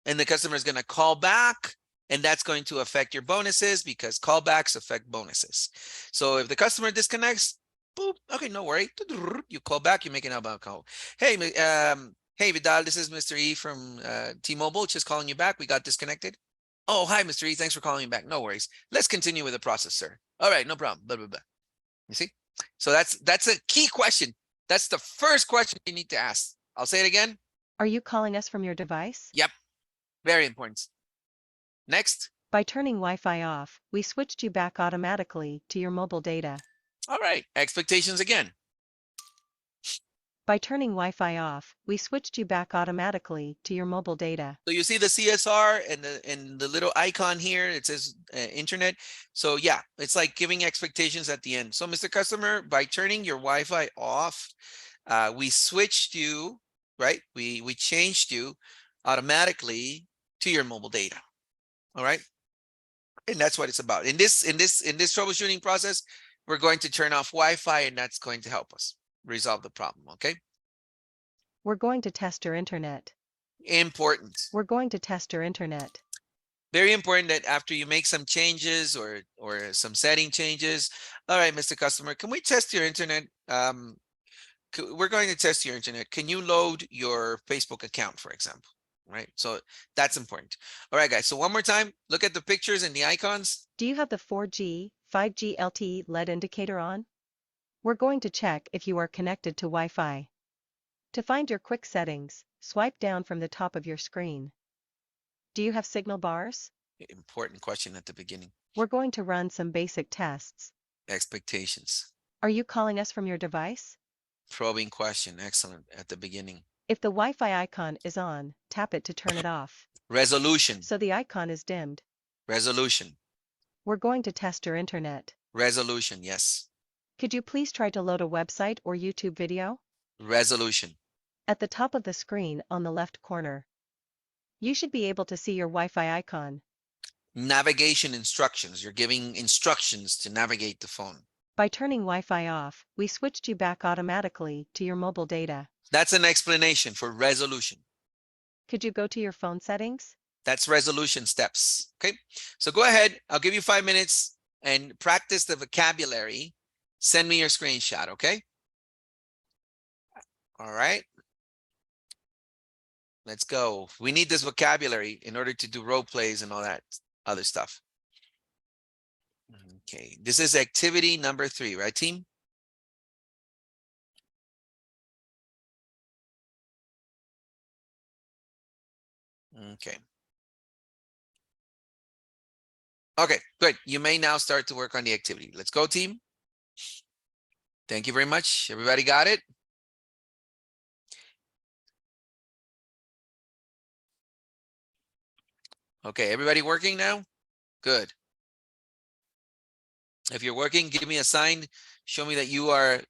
And the customer is going to call back. And that's going to affect your bonuses because callbacks affect bonuses. So if the customer disconnects, boop, okay, no worry. You call back, you make an outbound call. Hey, Vidal, this is Mr. E from T-Mobile, just calling you back. We got disconnected. Oh, hi, Mr. E. Thanks for calling me back. No worries. Let's continue with the process, sir. All right, no problem. Blah, blah, blah. You see? So that's a key question. That's the first question you need to ask. I'll say it again. Are you calling us from your device? Yep. Very important. Next. By turning Wi-Fi off, we switched you back automatically to your mobile data. All right. Expectations again. By turning Wi-Fi off, we switched you back automatically to your mobile data. So you see the CSR and the little icon here, it says internet. So yeah, it's like giving expectations at the end. So Mr. Customer, by turning your Wi-Fi off, we switched you, right? We changed you automatically to your mobile data. All right. And that's what it's about. In this troubleshooting process, we're going to turn off Wi-Fi, and that's going to help us resolve the problem. Okay. We're going to test your internet. Important. We're going to test your internet. Very important that after you make some changes or some setting changes. All right, Mr. Customer, can we test your internet? We're going to test your internet. Can you load your Facebook account, for example? Right. So that's important. All right, guys. So one more time, look at the pictures and the icons. Do you have the 4G, 5G LTE LED indicator on? We're going to check if you are connected to Wi-Fi. To find your quick settings, swipe down from the top of your screen. Do you have signal bars? Important question at the beginning. We're going to run some basic tests. Expectations. Are you calling us from your device? Probing question. Excellent at the beginning. If the Wi-Fi icon is on, tap it to turn it off. Resolution. So the icon is dimmed. Resolution. We're going to test your internet. Resolution. Yes. Could you please try to load a website or YouTube video? Resolution. At the top of the screen on the left corner, you should be able to see your Wi-Fi icon. Navigation instructions. You're giving instructions to navigate the phone. By turning Wi-Fi off, we switched you back automatically to your mobile data. That's an explanation for resolution. Could you go to your phone settings? That's resolution steps. Okay. So go ahead. I'll give you 5 minutes and practice the vocabulary. Send me your screenshot. Okay. All right. Let's go. We need this vocabulary in order to do role plays and all that other stuff. Okay. This is activity number 3, right, team? Okay. Okay, good. You may now start to work on the activity. Let's go, team. Thank you very much. Everybody got it? Okay, everybody working now? Good. If you're working, give me a sign. Show me that you are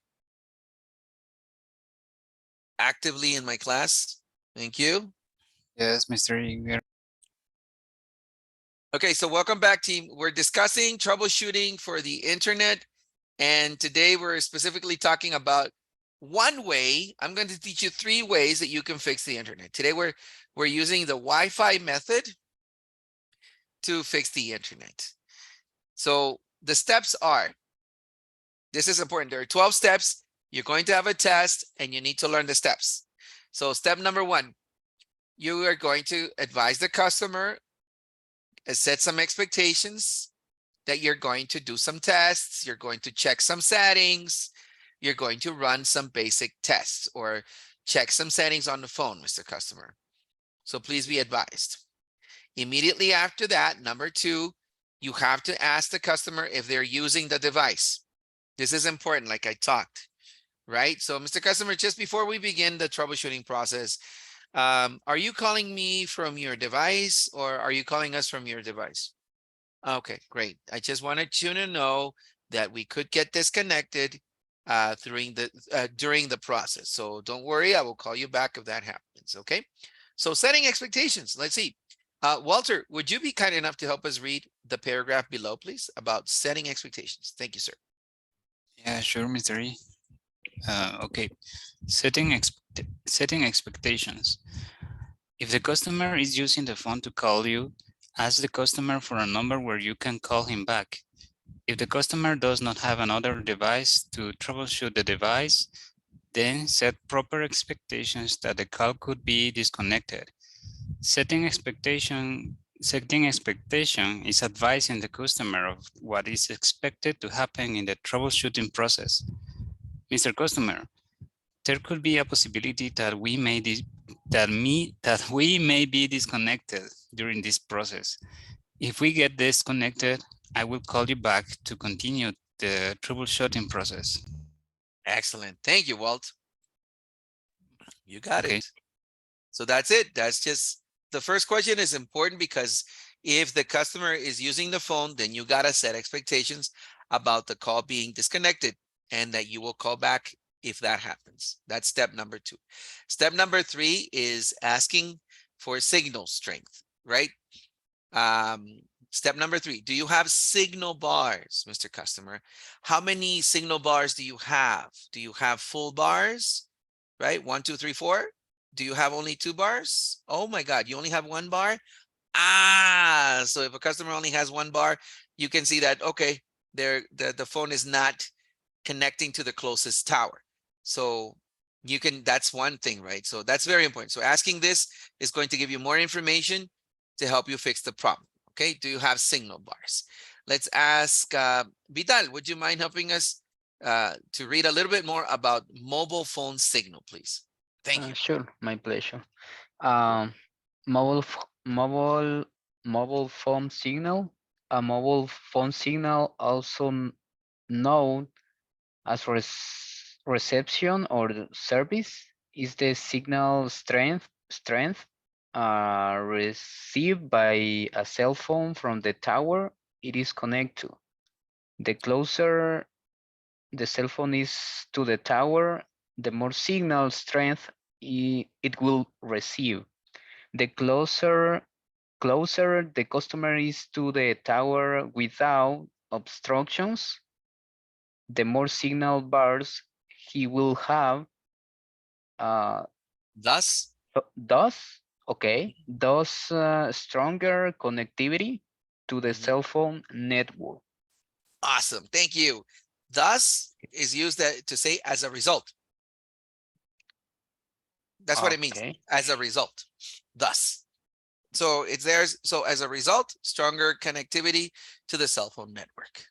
actively in my class. Thank you. Yes, Mr. E. Okay, so welcome back, team. We're discussing troubleshooting for the internet. And today we're specifically talking about one way. I'm going to teach you 3 ways that you can fix the internet. Today we're using the Wi-Fi method to fix the internet. So the steps are, this is important. There are 12 steps. You're going to have a test and you need to learn the steps. So step number 1, you are going to advise the customer, set some expectations that you're going to do some tests, you're going to check some settings, you're going to run some basic tests or check some settings on the phone, Mr. Customer. So please be advised. Immediately after that, number 2, you have to ask the customer if they're using the device. This is important, like I talked, right? So Mr. Customer, just before we begin the troubleshooting process, are you calling me from your device or are you calling us from your device? Okay, great. I just wanted you to know that we could get disconnected during the process. So don't worry, I will call you back if that happens, okay? So setting expectations, let's see. Walter, would you be kind enough to help us read the paragraph below, please, about setting expectations? Thank you, sir. Yeah, sure, Mr. E. Okay, setting expectations. If the customer is using the phone to call you, ask the customer for a number where you can call him back. If the customer does not have another device to troubleshoot the device, then set proper expectations that the call could be disconnected. Setting expectation is advising the customer of what is expected to happen in the troubleshooting process. Mr. Customer, there could be a possibility that we may be disconnected during this process. If we get disconnected, I will call you back to continue the troubleshooting process. Excellent. Thank you, Walt. You got Okay. it. So that's it. That's just the first question is important because if the customer is using the phone, then you got to set expectations about the call being disconnected and that you will call back if that happens. That's step number 2. Step number 3 is asking for signal strength, right? Step number 3, do you have signal bars, Mr. Customer? How many signal bars do you have? Do you have full bars, right? 1, 2, 3, 4. Do you have only 2 bars? Oh my God, you only have 1 bar? So if a customer only has 1 bar, you can see that, okay, the phone is not connecting to the closest tower. So you can, that's one thing, right? So that's very important. So asking this is going to give you more information to help you fix the problem. Okay, do you have signal bars? Let's ask Vidal, would you mind helping us to read a little bit more about mobile phone signal, please? Thank you. Sure, my pleasure. Um, mobile phone signal. A mobile phone signal, also known as reception or the service, is the signal strength received by a cell phone from the tower it is connected to. The closer the cell phone is to the tower, the more signal strength it will receive. The closer the customer is to the tower without obstructions, the more signal bars he will have. Uh, Thus, thus stronger connectivity to the Mhm. cell phone network. Awesome. Thank you. Thus is used to say as a result. That's what it means. Okay. As a result. Thus. So it's theirs. So as a result, stronger connectivity to the cell phone network.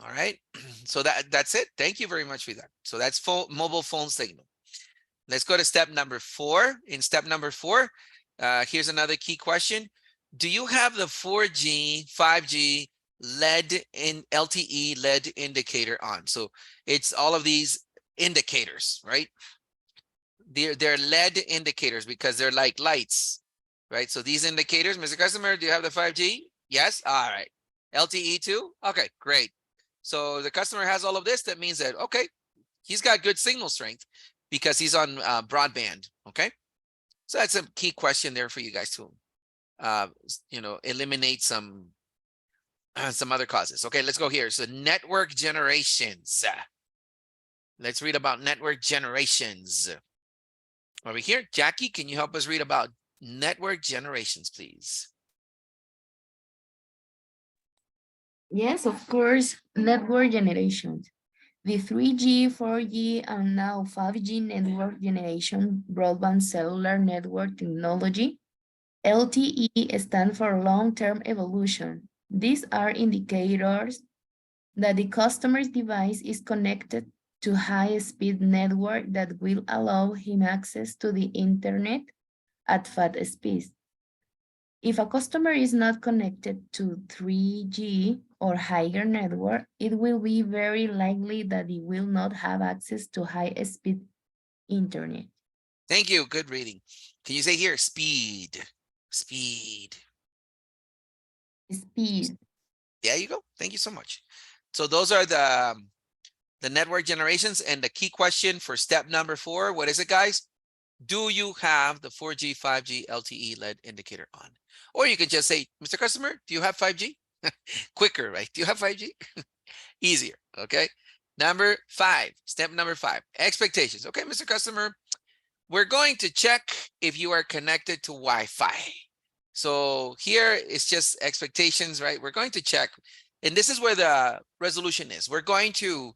All right. So that's it. Thank you very much for that. So that's mobile phone signal. Let's go to step number 4. In step number 4, here's another key question. Do you have the 4G, 5G LTE LED indicator on? So it's all of these indicators, right? They're LED indicators because they're like lights, right? So these indicators, Mr. Customer, do you have the 5G? Yes. All right. LTE too? Okay, great. So the customer has all of this. That means that, okay, he's got good signal strength because he's on broadband. Okay. So that's a key question there for you guys to, eliminate some other causes. Okay, let's go here. So network generations. Let's read about network generations. Over here, Jackie, can you help us read about network generations, please? Yes, of course, network generations. The 3G, 4G, and now 5G network generation broadband cellular network technology. LTE stands for long-term evolution. These are indicators that the customer's device is connected to high-speed network that will allow him access to the internet at fast speeds. If a customer is not connected to 3G or higher network, it will be very likely that he will not have access to high-speed internet. Thank you. Good reading. Can you say here, speed? Speed. Speed. There you go. Thank you so much. So those are the network generations, and the key question for step number 4, what is it, guys? Do you have the 4G, 5G LTE LED indicator on? Or you can just say, Mr. Customer, do you have 5G? Quicker, right? Do you have 5G? Easier, okay? Number 5, step number 5, expectations. Okay, Mr. Customer, we're going to check if you are connected to Wi-Fi. So here it's just expectations, right? We're going to check, and this is where the resolution is. We're going to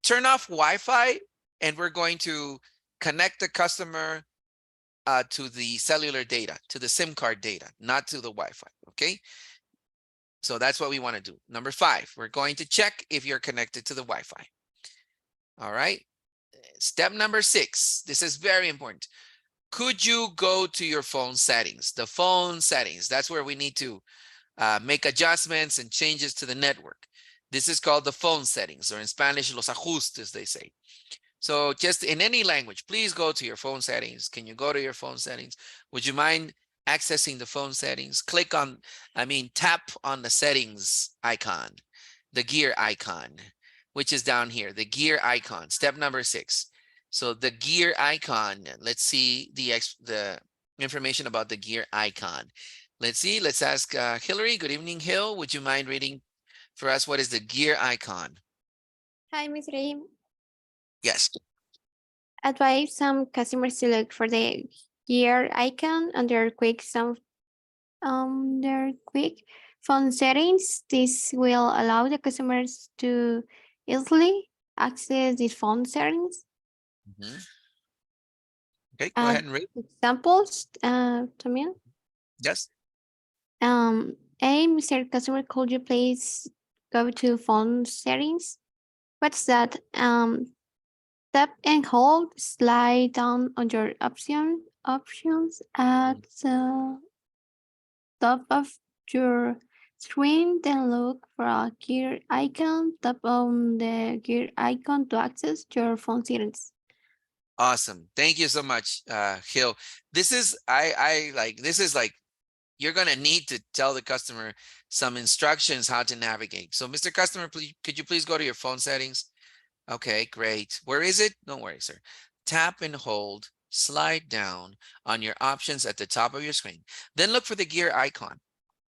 turn off Wi-Fi, and we're going to connect the customer to the cellular data, to the SIM card data, not to the Wi-Fi, okay? So that's what we want to do. Number 5, we're going to check if you're connected to the Wi-Fi. All right. Step number 6, this is very important. Could you go to your phone settings? The phone settings, that's where we need to make adjustments and changes to the network. This is called the phone settings, or in Spanish, los ajustes, they say. So just in any language, please go to your phone settings. Can you go to your phone settings? Would you mind accessing the phone settings? Tap on the settings icon, the gear icon, which is down here, the gear icon, step number 6. So the gear icon, let's see the information about the gear icon. Let's see, let's ask Hillary. Good evening, Hill. Would you mind reading for us what is the gear icon? Hi, Mr. E. Yes. Advise some customers to look for the gear icon under quick phone settings. This will allow the customers to easily access the phone settings. Mm-hmm. Okay, go ahead and read. Examples, también. Yes. Hey, Mr. Customer, could you please go to phone settings? What's that? Tap and hold, slide down on your options at the top of your screen, then look for a gear icon. Tap on the gear icon to access your phone settings. Awesome. Thank you so much, Gil. This is, I like, this is like, you're going to need to tell the customer some instructions how to navigate. So Mr. Customer, please, could you please go to your phone settings? Okay, great. Where is it? Don't worry, sir. Tap and hold, slide down on your options at the top of your screen. Then look for the gear icon.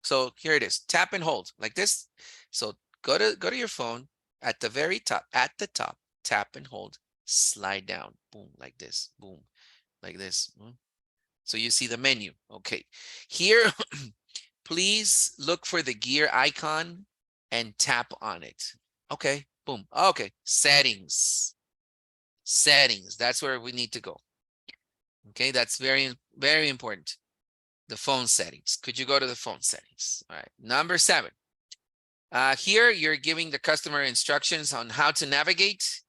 So here it is. Tap and hold like this. So go to your phone at the very top, tap and hold, slide down, boom, like this, boom, like this. So you see the menu. Okay. Here, please look for the gear icon and tap on it. Okay, boom. Okay, settings. Settings, that's where we need to go. Okay, that's very, very important. The phone settings. Could you go to the phone settings? All right, number 7. Here, you're giving the customer instructions on how to navigate.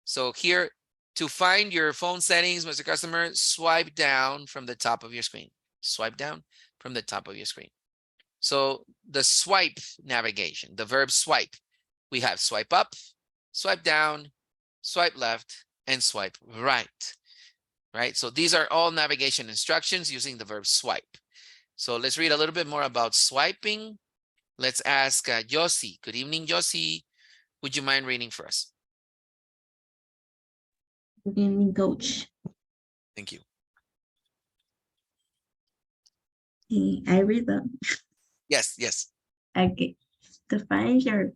So here, to find your phone settings, Mr. Customer, swipe down from the top of your screen. Swipe down from the top of your screen. So the swipe navigation, the verb swipe, we have swipe up, swipe down, swipe left, and swipe right. Right? So these are all navigation instructions using the verb swipe. So let's read a little bit more about swiping. Let's ask Yossi. Good evening, Yossi. Would you mind reading for us? Good evening, coach. Thank you. I read them. Yes, yes. Okay. To find your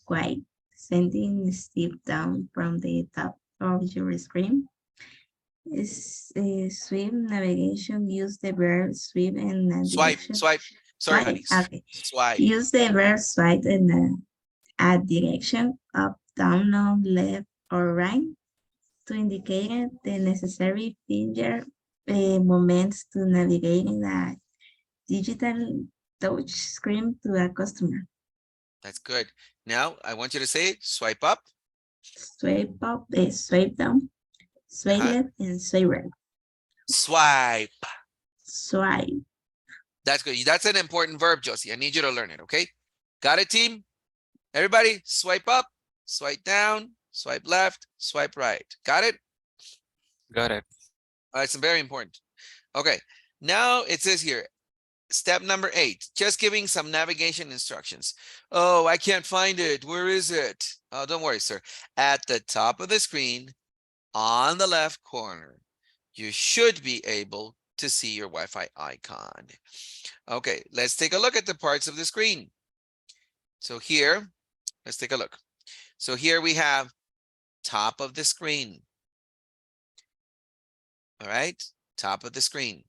quiet sending step down from the top of your screen. Swipe navigation. Use the verb swipe and navigation. Swipe. Sorry, honey. Okay. Swipe. Use the verb swipe and add direction up, down, left, or right to indicate the necessary finger moments to navigate in a digital touch screen to a customer. That's good. Now I want you to say it. Swipe up. Swipe up, swipe down, swipe left, and swipe right. Swipe. Swipe. That's good. That's an important verb, Josie. I need you to learn it, okay? Got it, team? Everybody, swipe up, swipe down, swipe left, swipe right. Got it? Got it. It's very important. Okay, now it says here, step number 8, just giving some navigation instructions. Oh, I can't find it. Where is it? Oh, don't worry, sir. At the top of the screen, on the left corner, you should be able to see your Wi-Fi icon. Okay, let's take a look at the parts of the screen. So here, let's take a look. So here we have top of the screen. All right, top of the screen.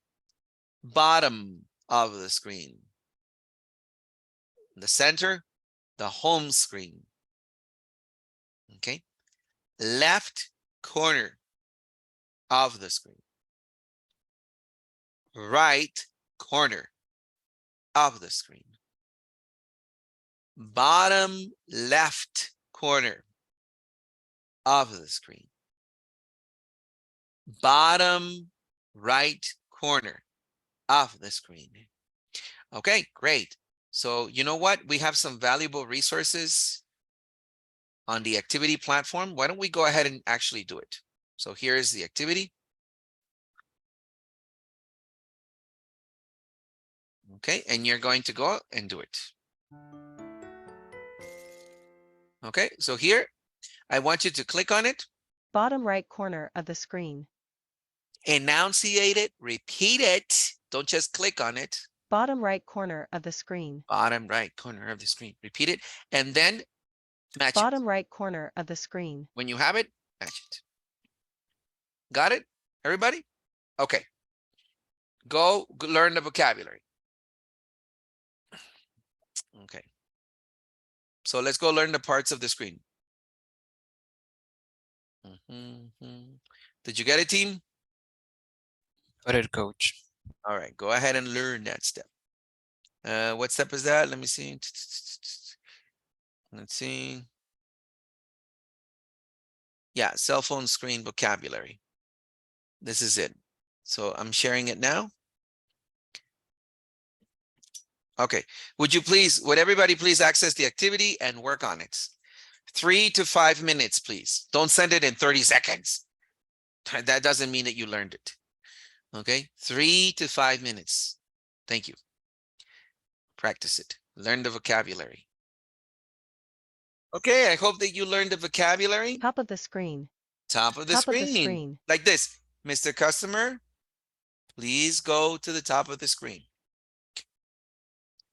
Bottom of the screen. The center, the home screen. Okay, left corner of the screen. Right corner of the screen. Bottom left corner of the screen. Bottom right corner of the screen. Okay, great. So you know what? We have some valuable resources on the activity platform. Why don't we go ahead and actually do it? So here is the activity. Okay, and you're going to go and do it. Okay, so here, I want you to click on it. Bottom right corner of the screen. Enunciate it, repeat it. Don't just click on it. Bottom right corner of the screen. Bottom right corner of the screen. Repeat it, and then match Bottom it. right corner of the screen. When you have it, match it. Got it, everybody? Okay. Go learn the vocabulary. Okay. So let's go learn the parts of the screen. Did you get it, team? Got it, coach. All right, go ahead and learn that step. What step is that? Let me see. Let's see. Yeah, cell phone screen vocabulary. This is it. So I'm sharing it now. Okay, would everybody please access the activity and work on it? 3 to 5 minutes, please. Don't send it in 30 seconds. That doesn't mean that you learned it. Okay, 3 to 5 minutes. Thank you. Practice it. Learn the vocabulary. Okay, I hope that you learned the vocabulary. Top of the screen. Top of the Top of the screen. screen. Like this. Mr. Customer, please go to the top of the screen.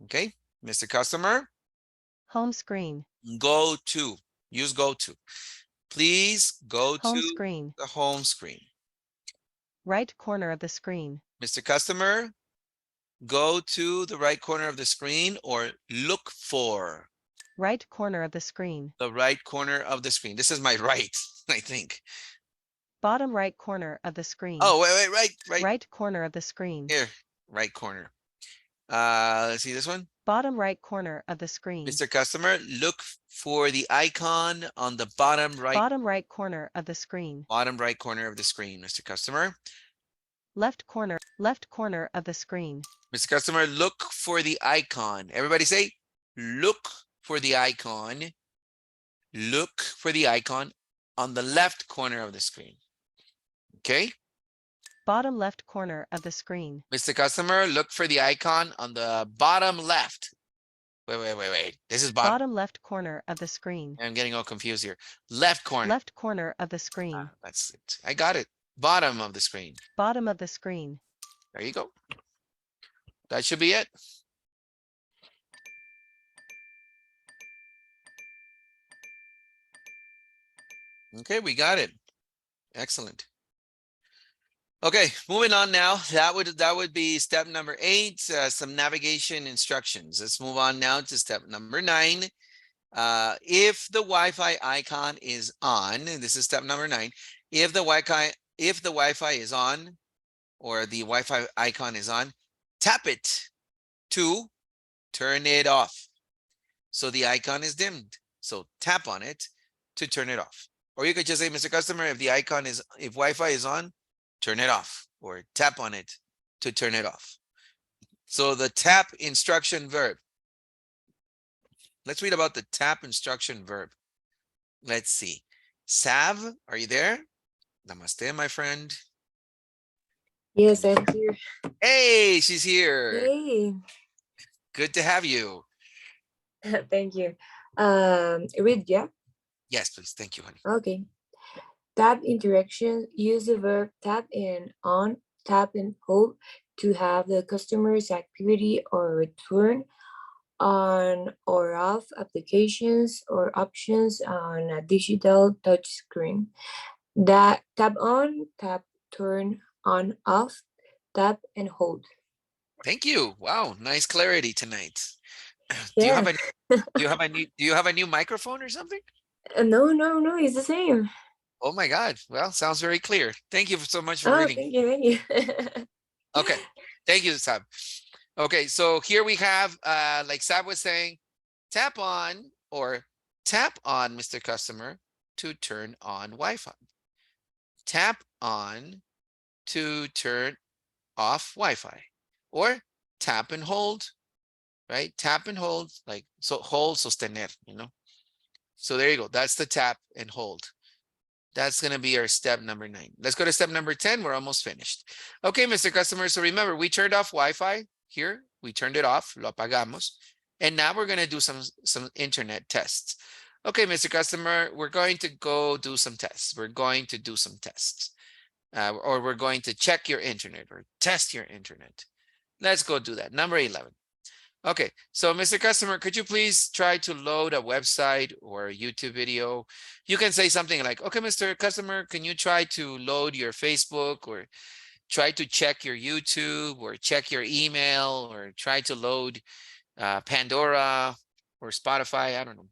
Okay, Mr. Customer, Home screen. go to. Use go to. Please go Home to screen. the home screen. Right corner of the screen. Mr. Customer, go to the right corner of the screen or look for Right corner of the screen. the right corner of the screen. This is my right, I think. Bottom right corner of the screen. Oh, wait, right Right corner of the screen. here, right corner. Let's see this one. Bottom right corner of the screen. Mr. Customer, look for the icon on the bottom right Bottom right corner of the screen. corner of the screen, Mr. Customer. Left corner of the screen. Mr. Customer, look for the icon. Everybody say, look for the icon. Look for the icon on the left corner of the screen. Okay. Bottom left corner of the screen. Mr. Customer, look for the icon on the bottom left. Wait. This is Bottom left corner of the screen. I'm getting all confused here. Left corner. Left corner of the screen. That's it. I got it. Bottom of the screen. Bottom of the screen. There you go. That should be it. Okay, we got it. Excellent. Okay, moving on now. That would be step number 8, some navigation instructions. Let's move on now to step number 9. If the Wi-Fi icon is on, and this is step number 9, if the Wi-Fi is on, or the Wi-Fi icon is on, tap it to turn it off. So the icon is dimmed. So tap on it to turn it off. Or you could just say, Mr. Customer, if Wi-Fi is on, turn it off, or tap on it to turn it off. So the tap instruction verb. Let's read about the tap instruction verb. Let's see. Sav, are you there? Namaste, my friend. Yes, I'm here. Hey, she's here. Hey, Good to have you. thank you. Read, yeah? Yes, please. Thank you, honey. Okay. Tap interaction, use the verb tap and on, tap and hold to have the customer's activity or return on or off applications or options on a digital touch screen. That tap on, tap, turn on, off, tap and hold. Thank you. Wow, nice clarity tonight. Yeah. Do you have a new microphone or something? No, it's the same. Oh my God. Well, sounds very clear. Thank you so much for Oh, reading. thank you. Okay. Thank you, Sab. Okay, so here we have, like Sab was saying, tap on or tap on, Mr. Customer, to turn on Wi-Fi. Tap on to turn off Wi-Fi, or tap and hold, right? Tap and hold, like, so hold, sostener, you know? So there you go. That's the tap and hold. That's going to be our step number 9. Let's go to step number 10. We're almost finished. Okay, Mr. Customer. So remember, we turned off Wi-Fi here. We turned it off. Lo apagamos. And now we're going to do some internet tests. Okay, Mr. Customer, we're going to go do some tests. We're going to do some tests. Or we're going to check your internet or test your internet. Let's go do that. Number 11. Okay, so Mr. Customer, could you please try to load a website or a YouTube video? You can say something like, okay, Mr. Customer, can you try to load your Facebook, or try to check your YouTube, or check your email, or try to load Pandora or Spotify, I don't know,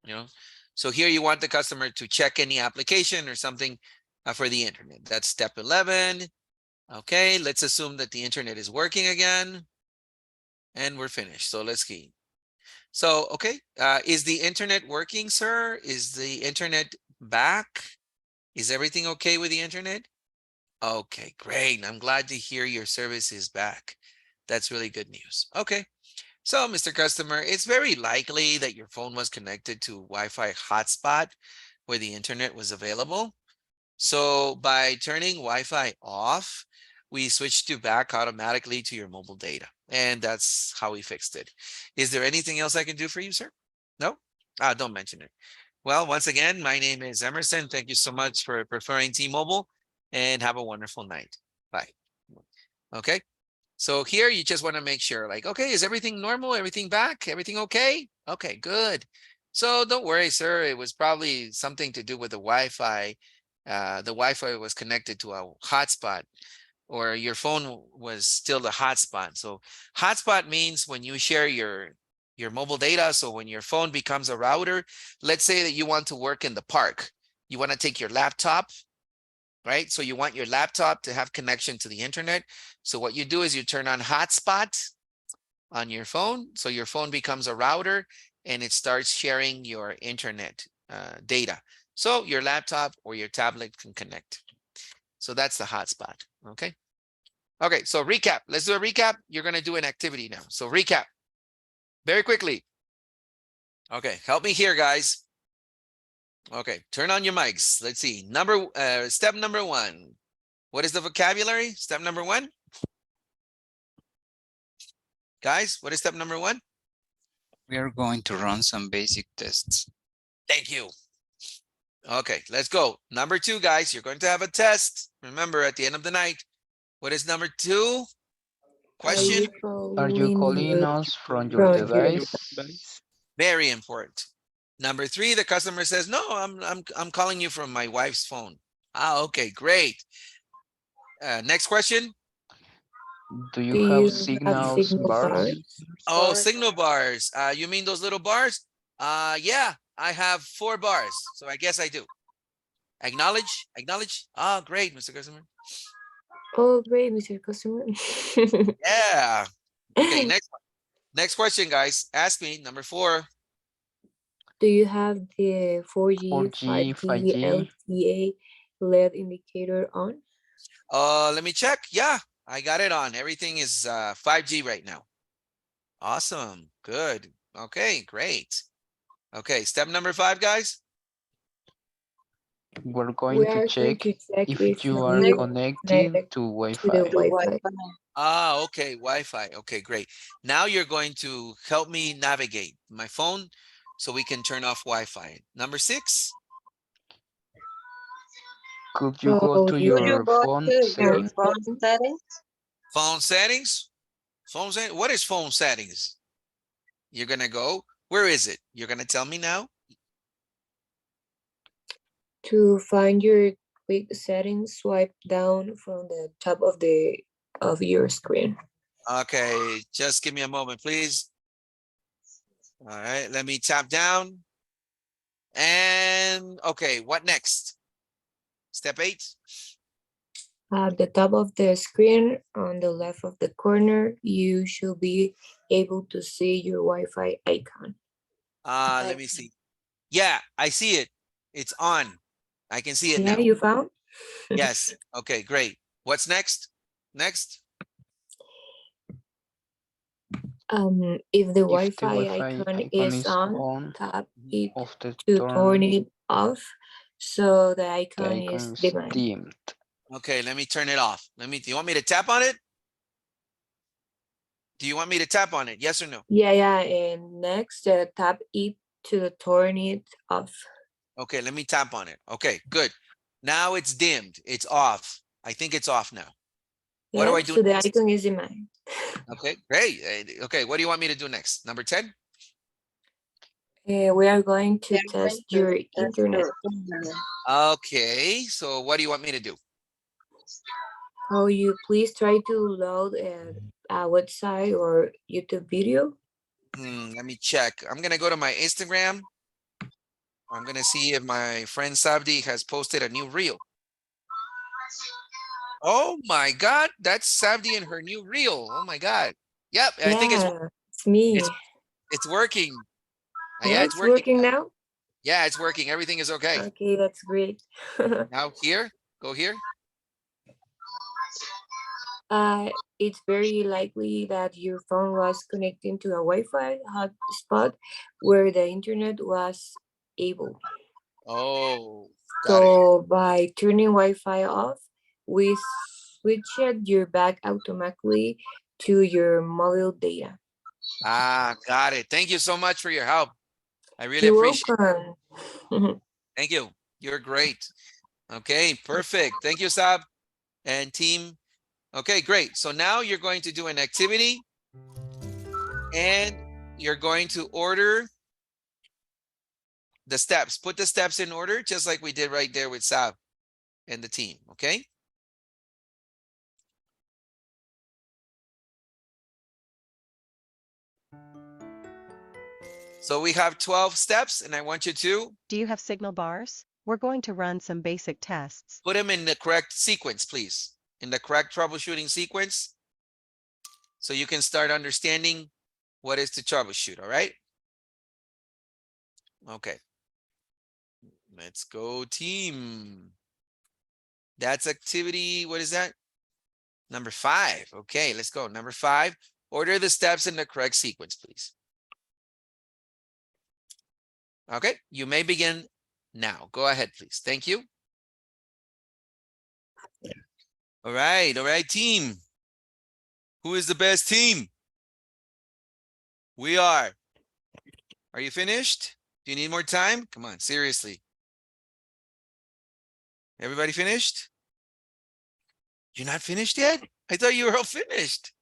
you know? So here you want the customer to check any application or something for the internet. That's step 11. Okay, let's assume that the internet is working again. And we're finished. So let's see. So, okay. Is the internet working, sir? Is the internet back? Is everything okay with the internet? Okay, great. I'm glad to hear your service is back. That's really good news. Okay. So, Mr. Customer, it's very likely that your phone was connected to Wi-Fi hotspot where the internet was available. So by turning Wi-Fi off, we switched you back automatically to your mobile data. And that's how we fixed it. Is there anything else I can do for you, sir? No? Don't mention it. Well, once again, my name is Emerson. Thank you so much for preferring T-Mobile and have a wonderful night. Bye. Okay. So here you just want to make sure like, okay, is everything normal? Everything back? Everything okay? Okay, good. So don't worry, sir. It was probably something to do with the Wi-Fi. The Wi-Fi was connected to a hotspot or your phone was still the hotspot. So hotspot means when you share your mobile data. So when your phone becomes a router, let's say that you want to work in the park. You want to take your laptop, right? So you want your laptop to have connection to the internet. So what you do is you turn on hotspot on your phone. So your phone becomes a router and it starts sharing your internet data. So your laptop or your tablet can connect. So that's the hotspot, okay? Okay, so recap. Let's do a recap. You're gonna do an activity now. So recap, very quickly. Okay, help me here, guys. Okay, turn on your mics. Let's see. Step number 1. What is the vocabulary? Step number 1. Guys, what is step number 1? We are going to run some basic tests. Thank you. Okay, let's go. Number 2, guys, you're going to have a test. Remember, at the end of the night. What is number 2? Question? Are you calling us from your device? Very important. Number 3, the customer says, no, I'm calling you from my wife's phone. Okay, great. Next question. Do you have signals bars? Oh, signal bars. You mean those little bars? Yeah, I have 4 bars. So I guess I do. Acknowledge, acknowledge. Great, Mr. Customer. Oh, great, Mr. Customer. Yeah. Okay, next one. Next question, guys. Ask me, number 4. Do you have the 4G, 4G, 5G, 5G. LTE LED indicator on? Let me check. Yeah, I got it on. Everything is 5G right now. Awesome. Good. Okay, great. Okay, step number 5, guys. We're going to check if you are connected to Wi-Fi. Okay, Wi-Fi. Okay, great. Now you're going to help me navigate my phone so we can turn off Wi-Fi. Number 6. Could you go to your phone settings? Phone settings? Phone settings? What is phone settings? You're going to go, where is it? You're going to tell me now? To find your quick settings, swipe down from the top of your screen. Okay, just give me a moment, please. All right, let me tap down. And okay, what next? Step 8. At the top of the screen, on the left of the corner, you should be able to see your Wi-Fi icon. Let me see. Yeah, I see it. It's on. I can see it Yeah, now. you found? Yes. Okay, great. What's next? Next. If the If the Wi-Fi icon is on, tap it to turn it off. So the icon is dimmed. Okay, let me turn it off. Do you want me to tap on it? Do you want me to tap on it? Yes or no? Yeah. And next, tap it to turn it off. Okay, let me tap on it. Okay, good. Now it's dimmed. It's off. I think it's off now. What do I do? So the icon is dimmed. Okay, great. Okay, what do you want me to do next? Number 10? We are going to test your internet. Okay, so what do you want me to do? Oh, you please try to load a website or YouTube video. Let me check. I'm gonna go to my Instagram. I'm gonna see if my friend Sabdi has posted a new reel. Oh my God, that's Sabdi and her new reel. Oh my God. Yep, I think it's me. It's working. Yeah, it's working now. Yeah, it's working. Everything is okay. Okay, that's great. Now here, go here. It's very likely that your phone was connecting to a Wi-Fi hotspot where the internet was able. Oh, got it. So by turning Wi-Fi off, we switched your back automatically to your mobile data. Ah, got it. Thank you so much for your help. I really You're appreciate it. welcome. Thank you. You're great. Okay, perfect. Thank you, Sab and team. Okay, great. So now you're going to do an activity and you're going to order the steps. Put the steps in order, just like we did right there with Sab and the team, okay? So we have 12 steps and I want you to Do you have signal bars? We're going to run some basic tests. put them in the correct sequence, please. In the correct troubleshooting sequence. So you can start understanding what is to troubleshoot, all right? Okay. Let's go, team. That's activity, what is that? Number 5. Okay, let's go. Number 5, order the steps in the correct sequence, please. Okay, you may begin now. Go ahead, please. Thank you. All right, team. Who is the best team? We are. Are you finished? Do you need more time? Come on, seriously. Everybody finished? You're not finished yet? I thought you were all finished.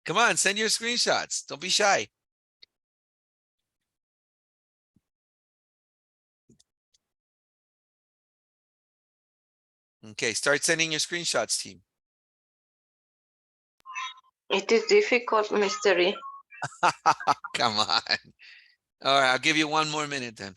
Come on, send your screenshots. Don't be shy. Okay, start sending your screenshots, team. It is difficult, mystery. Come on. All right, I'll give you 1 more minute then.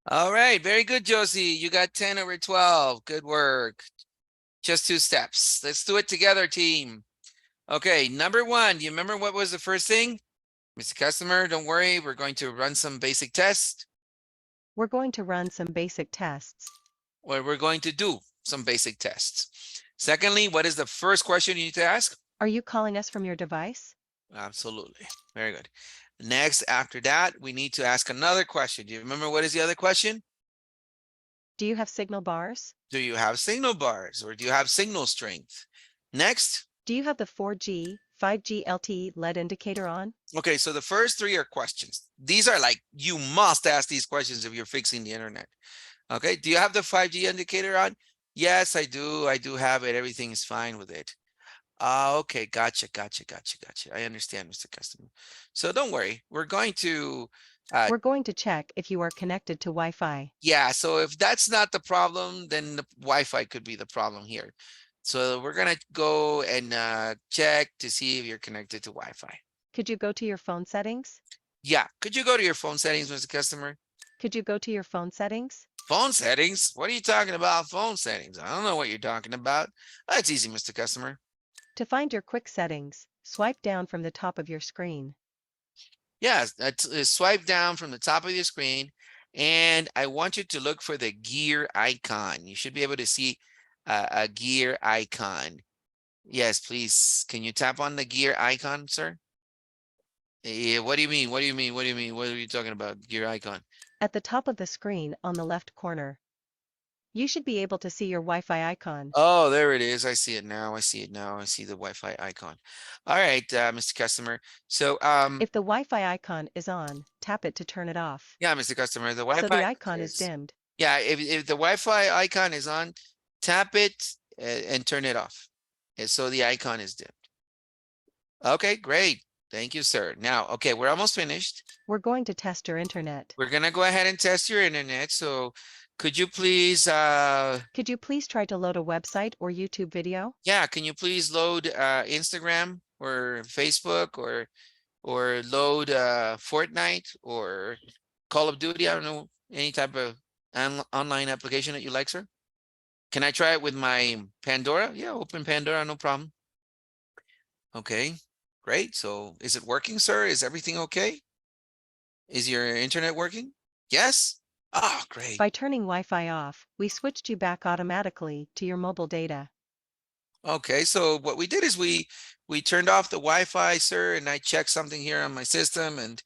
All right, very good, Josie. You got 10 over 12. Good work. Just 2 steps. Let's do it together, team. Okay, number 1, do you remember what was the first thing? Mr. Customer, don't worry. We're going to run some basic tests. We're going to run some basic tests. Or we're going to do some basic tests. Secondly, what is the first question you need to ask? Are you calling us from your device? Absolutely. Very good. Next, after that, we need to ask another question. Do you remember what is the other question? Do you have signal bars? Do you have signal bars or do you have signal strength? Next. Do you have the 4G, 5G LTE LED indicator on? Okay, so the first 3 are questions. These are like, you must ask these questions if you're fixing the internet. Okay, do you have the 5G indicator on? Yes, I do. I do have it. Everything is fine with it. Okay, gotcha. I understand, Mr. Customer. So don't worry. We're going to check if you are connected to Wi-Fi. Yeah, so if that's not the problem, then the Wi-Fi could be the problem here. So we're gonna go and check to see if you're connected to Wi-Fi. Could you go to your phone settings? Yeah, could you go to your phone settings, Mr. Customer? Could you go to your phone settings? Phone settings? What are you talking about, phone settings? I don't know what you're talking about. That's easy, Mr. Customer. To find your quick settings, swipe down from the top of your screen. Yes, swipe down from the top of your screen, and I want you to look for the gear icon. You should be able to see a gear icon. Yes, please. Can you tap on the gear icon, sir? Yeah, what do you mean? What are you talking about, gear icon? At the top of the screen on the left corner. You should be able to see your Wi-Fi icon. Oh, there it is. I see it now. I see it now. I see the Wi-Fi icon. All right, Mr. Customer. So, If the Wi-Fi icon is on, tap it to turn it off. yeah, Mr. Customer, the So Wi-Fi the icon is dimmed. Yeah, if the Wi-Fi icon is on, tap it and turn it off. And so the icon is dimmed. Okay, great. Thank you, sir. Now, okay, we're almost finished. We're going to test your internet. We're gonna go ahead and test your internet. So could you please Could you please try to load a website or YouTube video? yeah, can you please load Instagram or Facebook or load Fortnite or Call of Duty? I don't know, any type of online application that you like, sir? Can I try it with my Pandora? Yeah, open Pandora, no problem. Okay, great. So is it working, sir? Is everything okay? Is your internet working? Yes? Ah, great. By turning Wi-Fi off, we switched you back automatically to your mobile data. Okay, so what we did is we turned off the Wi-Fi, sir, and I checked something here on my system and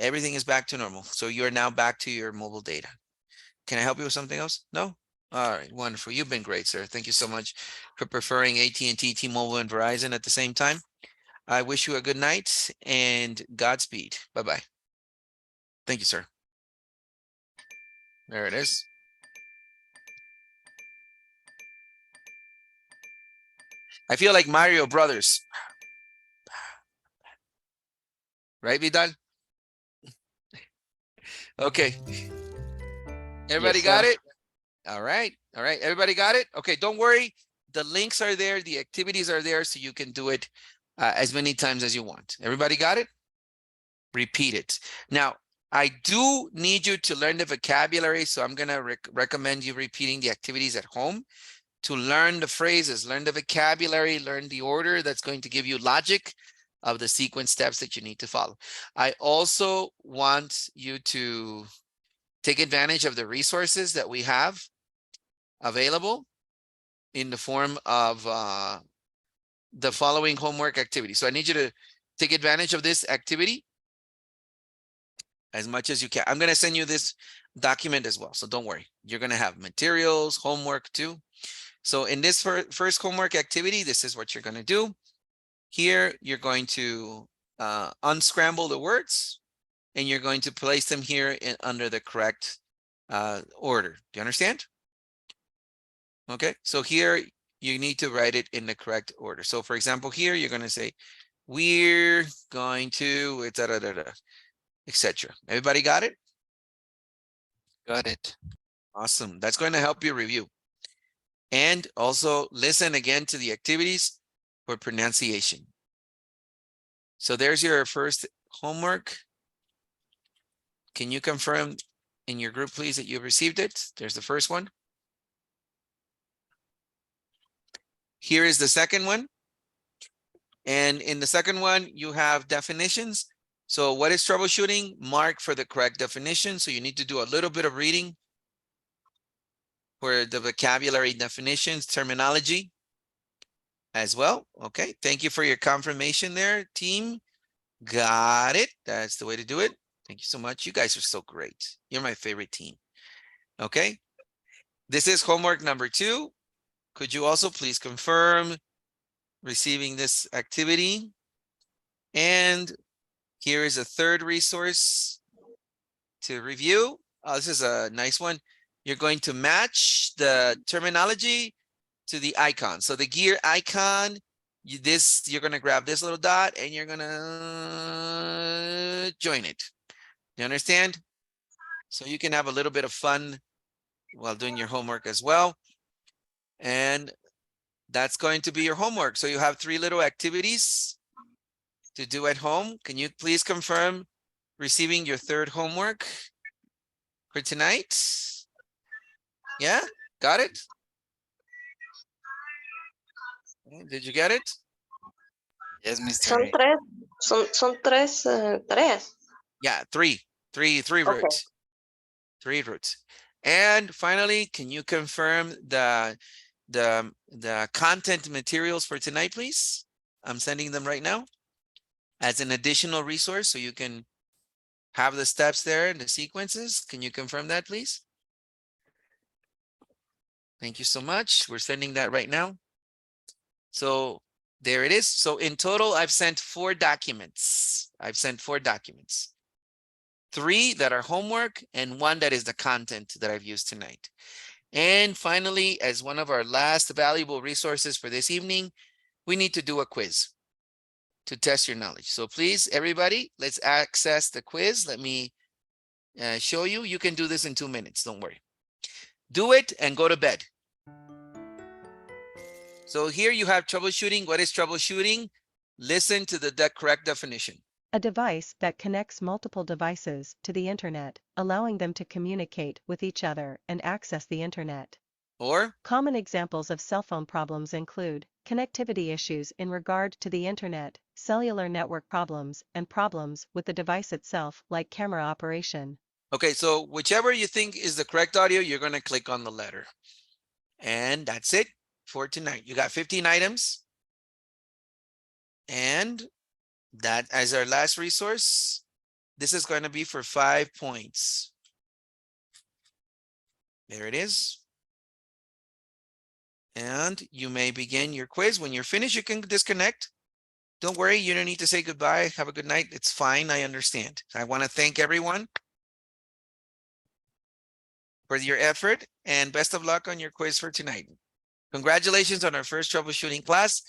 everything is back to normal. So you're now back to your mobile data. Can I help you with something else? No? All right, wonderful. You've been great, sir. Thank you so much for preferring AT&T, T-Mobile, and Verizon at the same time. I wish you a good night and Godspeed. Bye-bye. Thank you, sir. There it is. I feel like Mario Brothers. Right, Vidal? Okay. Everybody Yes, got sir. it? All right. All right. Everybody got it? Okay. Don't worry. The links are there. The activities are there. So you can do it as many times as you want. Everybody got it? Repeat it. Now, I do need you to learn the vocabulary. So I'm going to recommend you repeating the activities at home to learn the phrases, learn the vocabulary, learn the order that's going to give you logic of the sequence steps that you need to follow. I also want you to take advantage of the resources that we have available in the form of the following homework activity. So I need you to take advantage of this activity as much as you can. I'm going to send you this document as well. So don't worry. You're going to have materials, homework too. So in this first homework activity, this is what you're going to do. Here, you're going to unscramble the words and you're going to place them here under the correct order. Do you understand? Okay, so here you need to write it in the correct order. So for example, here you're going to say, we're going to, etc. Everybody got it? Got it. Awesome. That's going to help you review. And also listen again to the activities for pronunciation. So there's your first homework. Can you confirm in your group, please, that you received it? There's the first one. Here is the second one. And in the second one, you have definitions. So what is troubleshooting? Mark for the correct definition. So you need to do a little bit of reading for the vocabulary definitions, terminology as well. Okay, thank you for your confirmation there, team. Got it. That's the way to do it. Thank you so much. You guys are so great. You're my favorite team. Okay, this is homework number 2. Could you also please confirm receiving this activity? And here is a third resource to review. This is a nice one. You're going to match the terminology to the icon. So the gear icon, you're going to grab this little dot and you're going to join it. You understand? So you can have a little bit of fun while doing your homework as well. And that's going to be your homework. So you have 3 little activities to do at home. Can you please confirm receiving your third homework for tonight? Yeah, got it? Did you get it? Yes, Mr. Son A. tres, son tres tareas. Yeah, three routes. 3 routes. And finally, can you confirm the content materials for tonight, please? I'm sending them right now as an additional resource so you can have the steps there and the sequences. Can you confirm that, please? Thank you so much. We're sending that right now. So there it is. So in total, I've sent 4 documents. I've sent 4 documents. 3 that are homework and 1 that is the content that I've used tonight. And finally, as one of our last valuable resources for this evening, we need to do a quiz to test your knowledge. So please, everybody, let's access the quiz. Let me show you. You can do this in 2 minutes. Don't worry. Do it and go to bed. So here you have troubleshooting. What is troubleshooting? Listen to the correct definition. A device that connects multiple devices to the internet, allowing them to communicate with each other and access the internet. Or Common examples of cell phone problems include connectivity issues in regard to the internet, cellular network problems, and problems with the device itself, like camera operation. okay, so whichever you think is the correct audio, you're going to click on the letter. And that's it for tonight. You got 15 items. And that as our last resource, this is going to be for 5 points. There it is. And you may begin your quiz. When you're finished, you can disconnect. Don't worry, you don't need to say goodbye. Have a good night. It's fine. I understand. I want to thank everyone for your effort and best of luck on your quiz for tonight. Congratulations on our first troubleshooting class.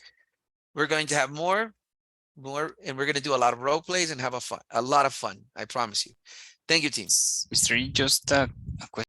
We're going to have more, and we're going to do a lot of role plays and have a lot of fun. I promise you. Thank you, team. Mr. E, just a question.